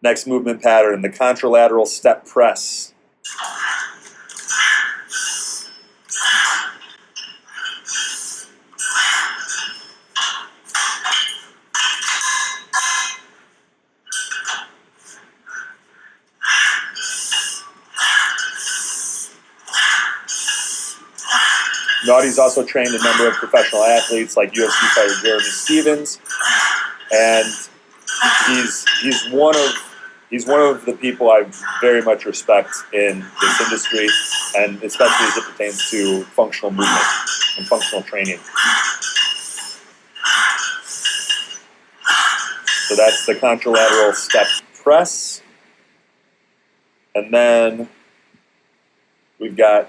Next movement pattern, the contralateral step press. Naughty's also trained a number of professional athletes like UFC fighter Jeremy Stevens, and he's one of the people I very much respect in this industry, and especially as it pertains to functional movement and functional training. So that's the contralateral step press, and then we've got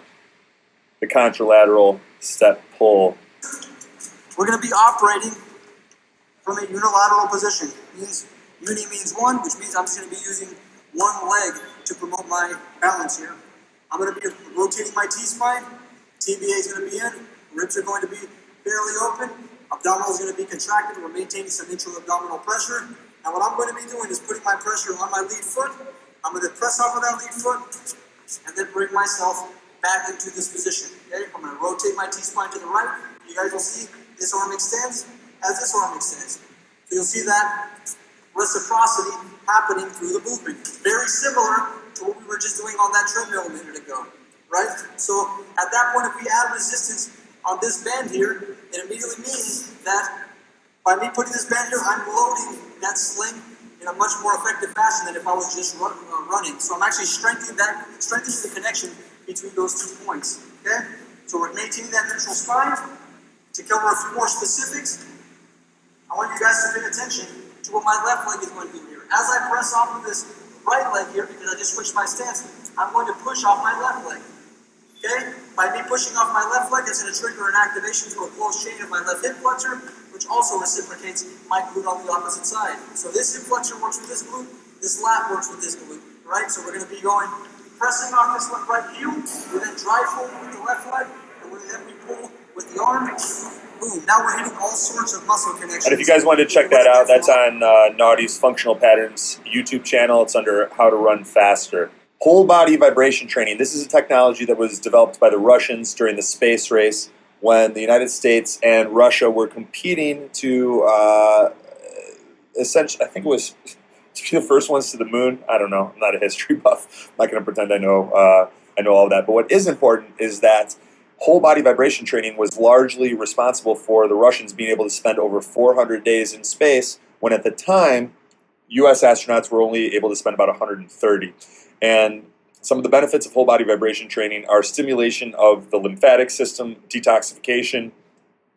the contralateral step pull. We're going to be operating from a unilateral position. Uni means one, which means I'm just going to be using one leg to promote my balance here. I'm going to be rotating my T-spine. TBA is going to be in. Ribs are going to be fairly open. Abdominal is going to be contracted. We're maintaining some intra-abdominal pressure. And what I'm going to be doing is putting my pressure on my lead foot. I'm going to press off of that lead foot and then bring myself back into this position. Okay? I'm going to rotate my T-spine to the right. You guys will see this arm extends as this arm extends. So you'll see that reciprocity happening through the movement. Very similar to what we were just doing on that treadmill a minute ago, right? So at that point, if we add resistance on this band here, it immediately means that by me putting this band here, I'm loading that sling in a much more effective fashion than if I was just running. So I'm actually strengthening the connection between those 2 points, okay? So we're maintaining that neutral spine. To cover a few more specifics, I want you guys to pay attention to what my left leg is going to do here. As I press off of this right leg here, because I just switched my stance, I'm going to push off my left leg, okay? By me pushing off my left leg, it's going to trigger an activation to a closed chain of my left hip flexor, which also reciprocates my glute on the opposite side. So this hip flexor works with this glute, this lat works with this glute, right? So we're going to be going pressing off this right heel, we then drive forward with the left leg, and then we pull with the arm. Boom. Now we're hitting all sorts of muscle connections. And if you guys wanted to check that out, that's on Naughty's Functional Patterns YouTube channel. It's under How to Run Faster. Whole body vibration training. This is a technology that was developed by the Russians during the space race when the United States and Russia were competing to essentially, I think it was to be the first ones to the moon. I don't know. I'm not a history buff. I'm not going to pretend I know all of that. But what is important is that whole body vibration training was largely responsible for the Russians being able to spend over 400 days in space, when at the time, U.S. astronauts were only able to spend about 130. And some of the benefits of whole body vibration training are stimulation of the lymphatic system, detoxification,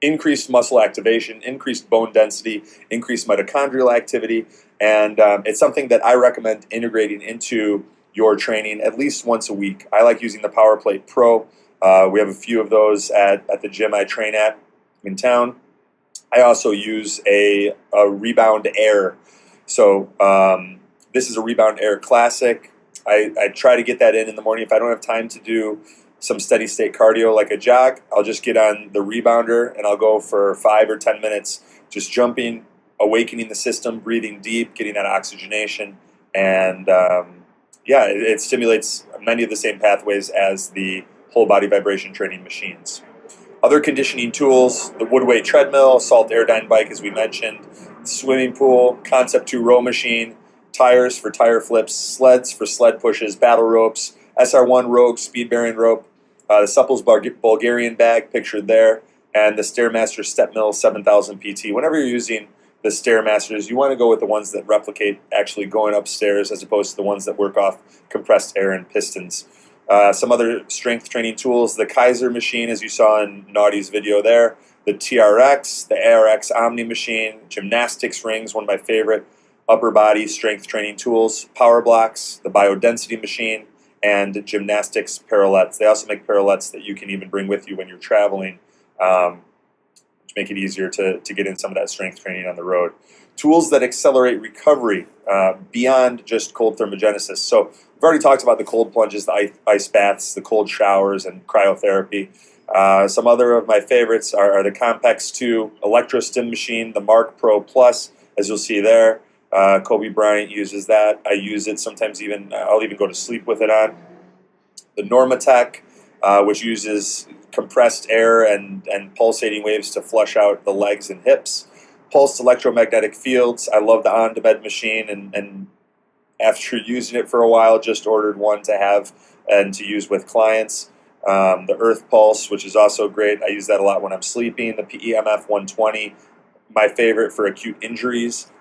increased muscle activation, increased bone density, increased mitochondrial activity, and it's something that I recommend integrating into your training at least once a week. I like using the PowerPlate Pro. We have a few of those at the gym I train at in town. I also use a Rebound Air. So this is a Rebound Air Classic. I try to get that in the morning. If I don't have time to do some steady state cardio like a jog, I'll just get on the rebounder and I'll go for 5 or 10 minutes just jumping, awakening the system, breathing deep, getting that oxygenation, and it stimulates many of the same pathways as the whole body vibration training machines. Other conditioning tools: the Woodway treadmill, Salt Airdyne bike, as we mentioned, swimming pool, Concept 2 row machine, tires for tire flips, sleds for sled pushes, battle ropes, SR1 Rogue speed bearing rope, the Supples Bulgarian bag pictured there, and the Stairmaster Step Mill 7000 PT. Whenever you're using the Stairmasters, you want to go with the ones that replicate actually going upstairs as opposed to the ones that work off compressed air and pistons. Some other strength training tools: the Kaiser machine, as you saw in Naughty's video there, the TRX, the ARX Omni machine, gymnastics rings, one of my favorite upper body strength training tools, power blocks, the biodensity machine, and gymnastics parallettes. They also make parallettes that you can even bring with you when you're traveling, which make it easier to get in some of that strength training on the road. Tools that accelerate recovery beyond just cold thermogenesis. So we've already talked about the cold plunges, the ice baths, the cold showers, and cryotherapy. Some other of my favorites are the Compex 2 ElectroStim machine, the Mark Pro Plus, as you'll see there. Kobe Bryant uses that. I use it sometimes. I'll even go to sleep with it on. The Normatec, which uses compressed air and pulsating waves to flush out the legs and hips. Pulsed electromagnetic fields. I love the on-to-bed machine, and after using it for a while, just ordered one to have and to use with clients. The Earth Pulse, which is also great. I use that a lot when I'm sleeping. The PEMF 120, my favorite for acute injuries.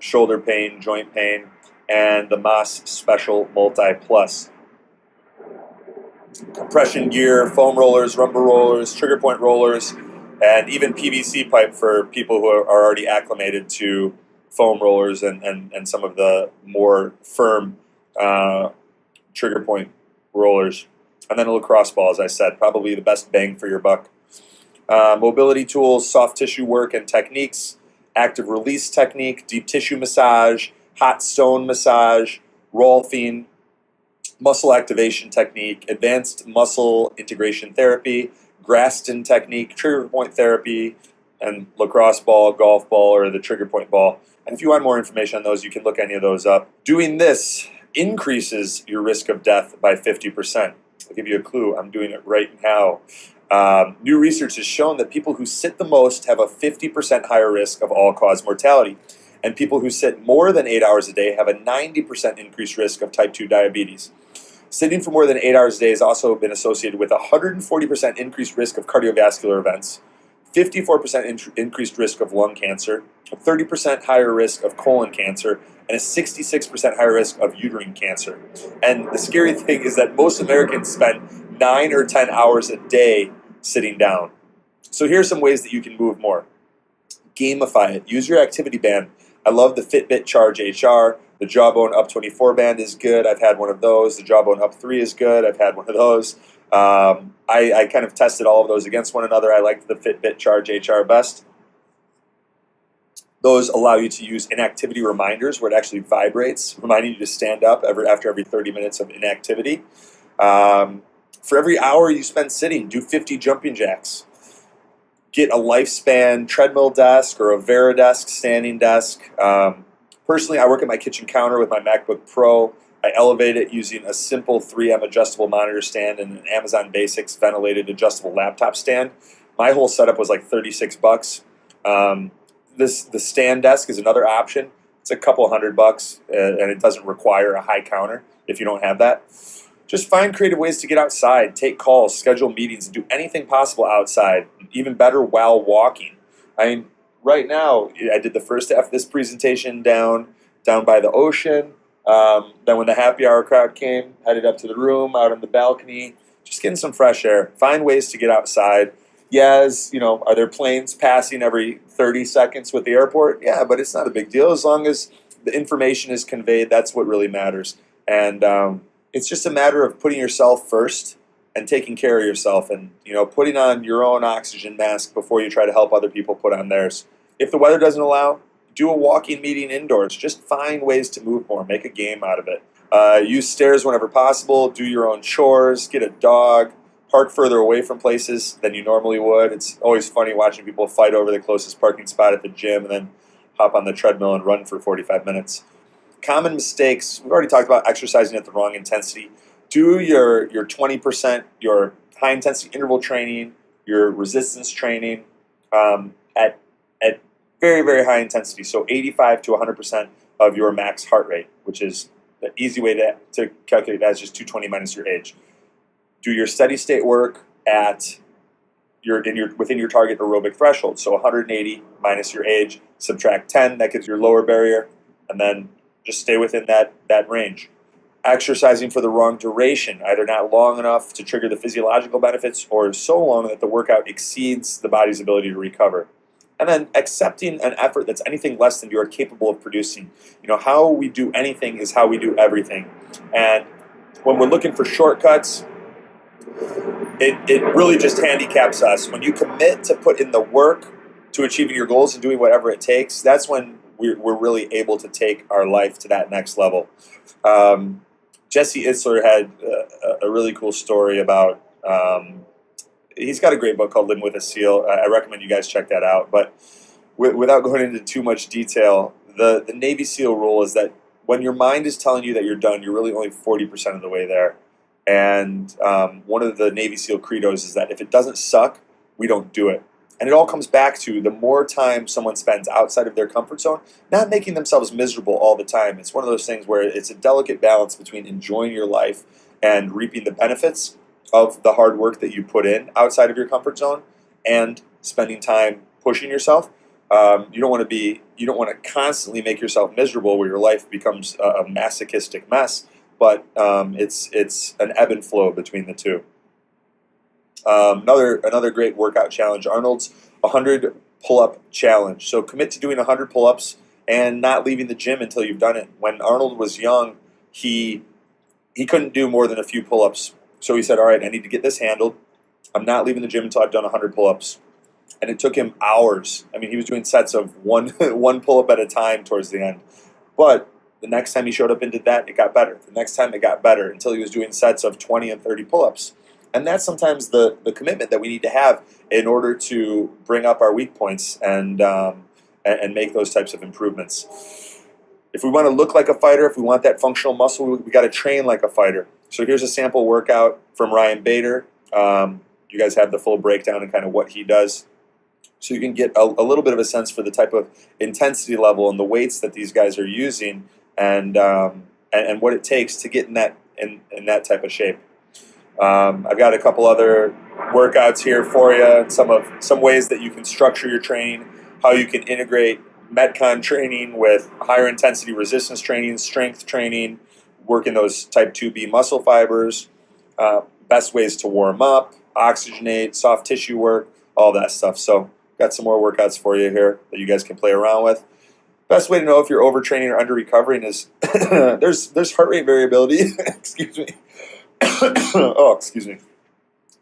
Shoulder pain, joint pain, and the Moss Special Multi Plus. Compression gear, foam rollers, rumble rollers, trigger point rollers, and even PVC pipe for people who are already acclimated to foam rollers and some of the more firm trigger point rollers. And then a lacrosse ball, as I said, probably the best bang for your buck. Mobility tools, soft tissue work and techniques, active release technique, deep tissue massage, hot stone massage, Rolfing, muscle activation technique, advanced muscle integration therapy, Graston technique, trigger point therapy, and lacrosse ball, golf ball, or the trigger point ball. And if you want more information on those, you can look any of those up. Doing this increases your risk of death by 50%. I'll give you a clue. I'm doing it right now. New research has shown that people who sit the most have a 50% higher risk of all-cause mortality, and people who sit more than 8 hours a day have a 90% increased risk of type 2 diabetes. Sitting for more than 8 hours a day has also been associated with a 140% increased risk of cardiovascular events, 54% increased risk of lung cancer, a 30% higher risk of colon cancer, and a 66% higher risk of uterine cancer. And the scary thing is that most Americans spend 9 or 10 hours a day sitting down. So here are some ways that you can move more. Gamify it. Use your activity band. I love the Fitbit Charge HR. The Jawbone Up 24 band is good. I've had one of those. The Jawbone Up 3 is good. I've had one of those. I kind of tested all of those against one another. I liked the Fitbit Charge HR best. Those allow you to use inactivity reminders where it actually vibrates, reminding you to stand up after every 30 minutes of inactivity. For every hour you spend sitting, do 50 jumping jacks. Get a Lifespan treadmill desk or a Veridesk standing desk. Personally, I work at my kitchen counter with my MacBook Pro. I elevate it using a simple 3M adjustable monitor stand and an Amazon Basics ventilated adjustable laptop stand. My whole setup was like $36. The stand desk is another option. It's a couple $100, and it doesn't require a high counter if you don't have that. Just find creative ways to get outside, take calls, schedule meetings, and do anything possible outside. Even better, while walking. I mean, right now, I did the first half of this presentation down by the ocean. Then when the happy hour crowd came, headed up to the room, out on the balcony, just getting some fresh air. Find ways to get outside. Yes, are there planes passing every 30 seconds with the airport? Yeah, but it's not a big deal. As long as the information is conveyed, that's what really matters. And it's just a matter of putting yourself first and taking care of yourself and, putting on your own oxygen mask before you try to help other people put on theirs. If the weather doesn't allow, do a walking meeting indoors. Just find ways to move more. Make a game out of it. Use stairs whenever possible. Do your own chores. Get a dog. Park further away from places than you normally would. It's always funny watching people fight over the closest parking spot at the gym and then hop on the treadmill and run for 45 minutes. Common mistakes. We've already talked about exercising at the wrong intensity. Do your 20%, your high intensity interval training, your resistance training at very, very high intensity. So 85 to 100% of your max heart rate, which is the easy way to calculate that is just 220 minus your age. Do your steady state work at within your target aerobic threshold. So 180 minus your age, subtract 10, that gives your lower barrier, and then just stay within that range. Exercising for the wrong duration, either not long enough to trigger the physiological benefits or so long that the workout exceeds the body's ability to recover. And then accepting an effort that's anything less than you are capable of producing. How we do anything is how we do everything. And when we're looking for shortcuts, it really just handicaps us. When you commit to put in the work to achieving your goals and doing whatever it takes, that's when we're really able to take our life to that next level. Jesse Itzler had a really cool story about, he's got a great book called Living with a SEAL. I recommend you guys check that out. But without going into too much detail, the Navy SEAL rule is that when your mind is telling you that you're done, you're really only 40% of the way there. And one of the Navy SEAL credos is that if it doesn't suck, we don't do it. And it all comes back to the more time someone spends outside of their comfort zone, not making themselves miserable all the time. It's one of those things where it's a delicate balance between enjoying your life and reaping the benefits of the hard work that you put in outside of your comfort zone and spending time pushing yourself. You don't want to constantly make yourself miserable where your life becomes a masochistic mess, but it's an ebb and flow between the two. Another great workout challenge, Arnold's 100 pull-up challenge. So commit to doing 100 pull-ups and not leaving the gym until you've done it. When Arnold was young, he couldn't do more than a few pull-ups. So he said, all right, I need to get this handled. I'm not leaving the gym until I've done 100 pull-ups. And it took him hours. I mean, he was doing sets of one pull-up at a time towards the end. But the next time he showed up and did that, it got better. The next time it got better until he was doing sets of 20 and 30 pull-ups. And that's sometimes the commitment that we need to have in order to bring up our weak points and make those types of improvements. If we want to look like a fighter, if we want that functional muscle, we got to train like a fighter. So here's a sample workout from Ryan Bader. You guys have the full breakdown and kind of what he does. So you can get a little bit of a sense for the type of intensity level and the weights that these guys are using and what it takes to get in that type of shape. I've got a couple other workouts here for you, and some ways that you can structure your training, how you can integrate Metcon training with higher intensity resistance training, strength training, working those type 2B muscle fibers, best ways to warm up, oxygenate, soft tissue work, all that stuff. So got some more workouts for you here that you guys can play around with. Best way to know if you're overtraining or under recovering is there's heart rate variability. Excuse me. Oh, excuse me.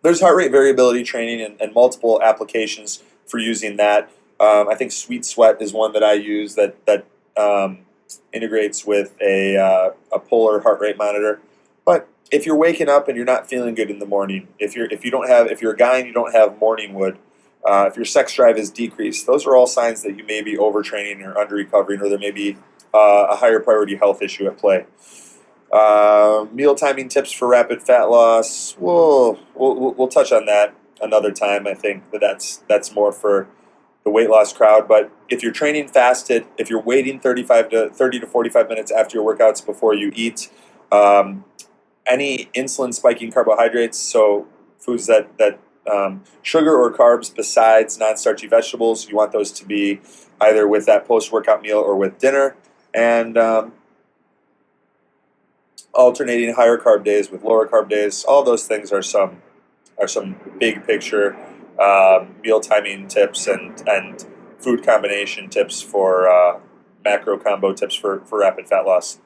There's heart rate variability training and multiple applications for using that. I think Sweet Sweat is one that I use that integrates with a polar heart rate monitor. But if you're waking up and you're not feeling good in the morning, if you're a guy and you don't have morning wood, if your sex drive is decreased, those are all signs that you may be overtraining or under recovering, or there may be a higher priority health issue at play. Meal timing tips for rapid fat loss. We'll touch on that another time. I think that's more for the weight loss crowd. But if you're training fasted, if you're waiting 30 to 45 minutes after your workouts before you eat, any insulin spiking carbohydrates, so foods that sugar or carbs besides non-starchy vegetables, you want those to be either with that post-workout meal or with dinner, and alternating higher carb days with lower carb days. All those things are some big picture meal timing tips and food combination tips for macro combo tips for rapid fat loss.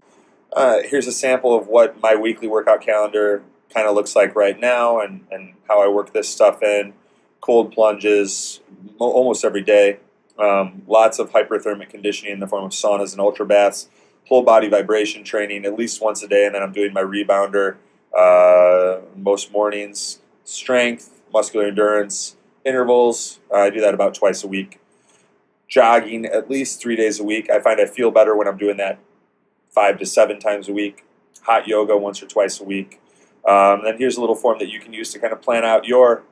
Here's a sample of what my weekly workout calendar kind of looks like right now, and how I work this stuff in. Cold plunges almost every day. Lots of hyperthermic conditioning in the form of saunas and ultra baths. Whole body vibration training at least once a day, and then I'm doing my rebounder most mornings. Strength, muscular endurance, intervals. I do that about twice a week. Jogging at least 3 days a week. I find I feel better when I'm doing that 5 to 7 times a week. Hot yoga once or twice a week. Then here's a little form that you can use to kind of plan out your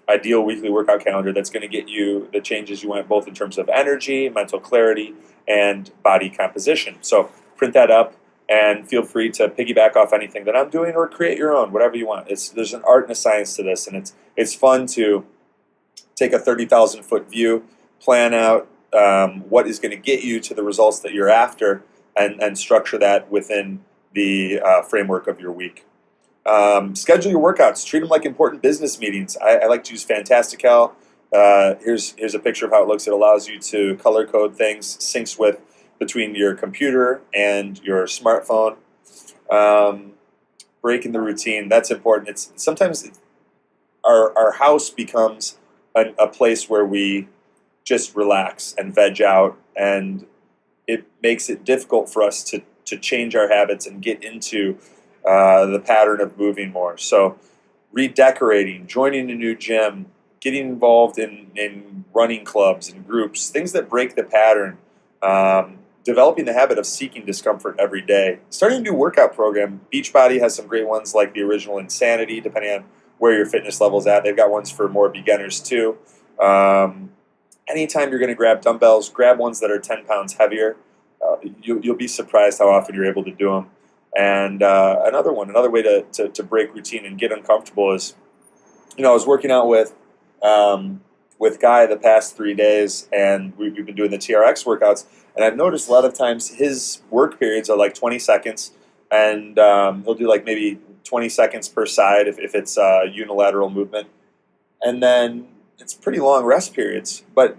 ideal weekly workout calendar that's going to get you the changes you want, both in terms of energy, mental clarity, and body composition. So print that up and feel free to piggyback off anything that I'm doing or create your own, whatever you want. There's an art and a science to this, and it's fun to take a 30,000-foot view, plan out what is going to get you to the results that you're after, and structure that within the framework of your week. Schedule your workouts. Treat them like important business meetings. I like to use Fantastical. Here's a picture of how it looks. It allows you to color code things, syncs with between your computer and your smartphone. Breaking the routine, that's important. Sometimes our house becomes a place where we just relax and veg out, and it makes it difficult for us to change our habits and get into the pattern of moving more. So redecorating, joining a new gym, getting involved in running clubs and groups, things that break the pattern, developing the habit of seeking discomfort every day. Starting a new workout program. Beachbody has some great ones like the original Insanity, depending on where your fitness level's at. They've got ones for more beginners too. Anytime you're going to grab dumbbells, grab ones that are 10 pounds heavier. You'll be surprised how often you're able to do them. And another way to break routine and get uncomfortable is, I was working out with Guy the past 3 days, and we've been doing the TRX workouts, and I've noticed a lot of times his work periods are like 20 seconds, and he'll do like maybe 20 seconds per side if it's unilateral movement, and then it's pretty long rest periods. But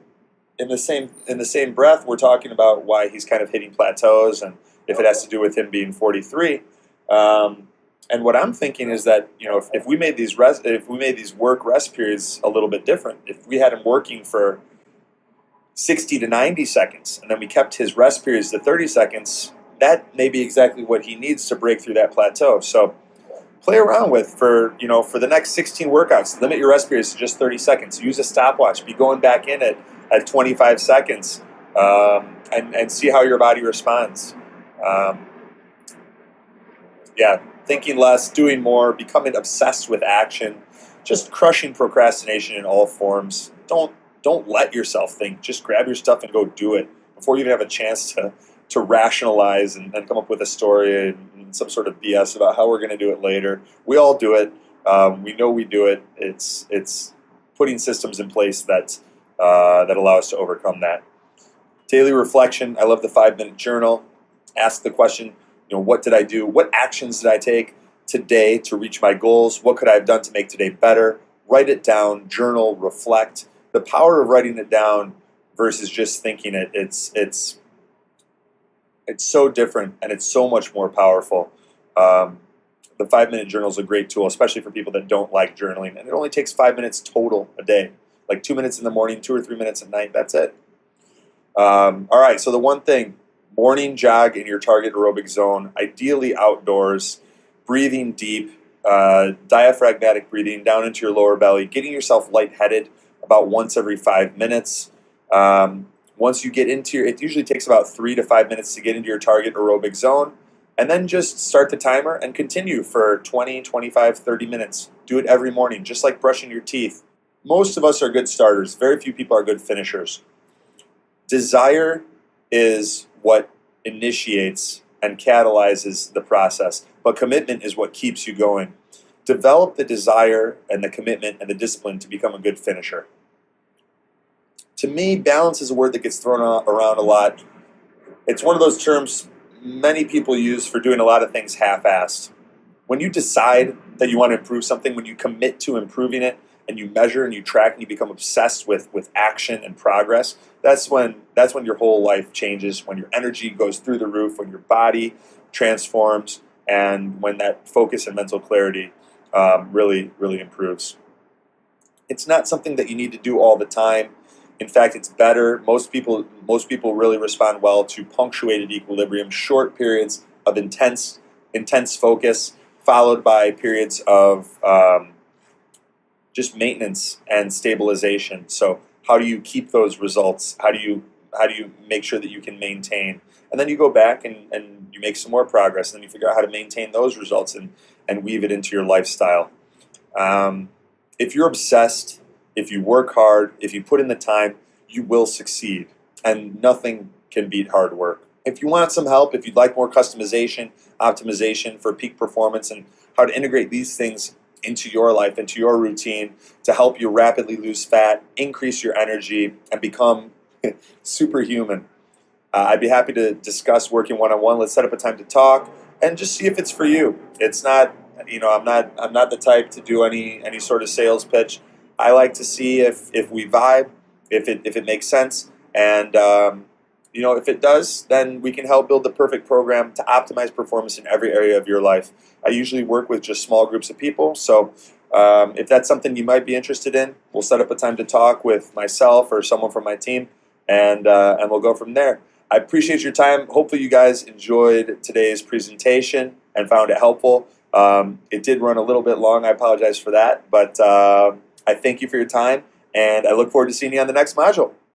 in the same breath, we're talking about why he's kind of hitting plateaus, and if it has to do with him being 43. And what I'm thinking is that, if we made these work rest periods a little bit different, if we had him working for 60 to 90 seconds, and then we kept his rest periods to 30 seconds, that may be exactly what he needs to break through that plateau. So play around with for the next 16 workouts. Limit your rest periods to just 30 seconds. Use a stopwatch. Be going back in at 25 seconds, and see how your body responds. Thinking less, doing more, becoming obsessed with action, just crushing procrastination in all forms. Don't let yourself think. Just grab your stuff and go do it before you even have a chance to rationalize and come up with a story and some sort of BS about how we're going to do it later. We all do it. We know we do it. It's putting systems in place that allow us to overcome that. Daily reflection. I love the 5-minute journal. Ask the question, what did I do? What actions did I take today to reach my goals? What could I have done to make today better? Write it down, journal, reflect. The power of writing it down versus just thinking it, it's so different, and it's so much more powerful. The 5-minute journal is a great tool, especially for people that don't like journaling. And it only takes 5 minutes total a day, like 2 minutes in the morning, 2 or 3 minutes at night. That's it. All right, so the one thing, morning jog in your target aerobic zone, ideally outdoors. breathing deep, diaphragmatic breathing down into your lower belly, getting yourself lightheaded about once every 5 minutes. Once you get into it usually takes about 3 to 5 minutes to get into your target aerobic zone. And then just start the timer and continue for 20, 25, 30 minutes. Do it every morning, just like brushing your teeth. Most of us are good starters. Very few people are good finishers. Desire is what initiates and catalyzes the process, but commitment is what keeps you going. Develop the desire and the commitment and the discipline to become a good finisher. To me, balance is a word that gets thrown around a lot. It's one of those terms many people use for doing a lot of things half-assed. When you decide that you want to improve something, when you commit to improving it, and you measure and you track and you become obsessed with action and progress, that's when your whole life changes, when your energy goes through the roof, when your body transforms, and when that focus and mental clarity really, really improves. It's not something that you need to do all the time. In fact, it's better. Most people really respond well to punctuated equilibrium, short periods of intense focus, followed by periods of just maintenance and stabilization. So how do you keep those results? How do you make sure that you can maintain? And then you go back and you make some more progress, and then you figure out how to maintain those results and weave it into your lifestyle. If you're obsessed, if you work hard, if you put in the time, you will succeed. And nothing can beat hard work. If you want some help, if you'd like more customization, optimization for peak performance, and how to integrate these things into your life, into your routine, to help you rapidly lose fat, increase your energy, and become superhuman, I'd be happy to discuss working one-on-one. Let's set up a time to talk and just see if it's for you. It's not, I'm not the type to do any sort of sales pitch. I like to see if we vibe, if it makes sense, and if it does, then we can help build the perfect program to optimize performance in every area of your life. I usually work with just small groups of people, so if that's something you might be interested in, we'll set up a time to talk with myself or someone from my team, and we'll go from there. I appreciate your time. Hopefully you guys enjoyed today's presentation and found it helpful. It did run a little bit long. I apologize for that, but I thank you for your time, and I look forward to seeing you on the next module.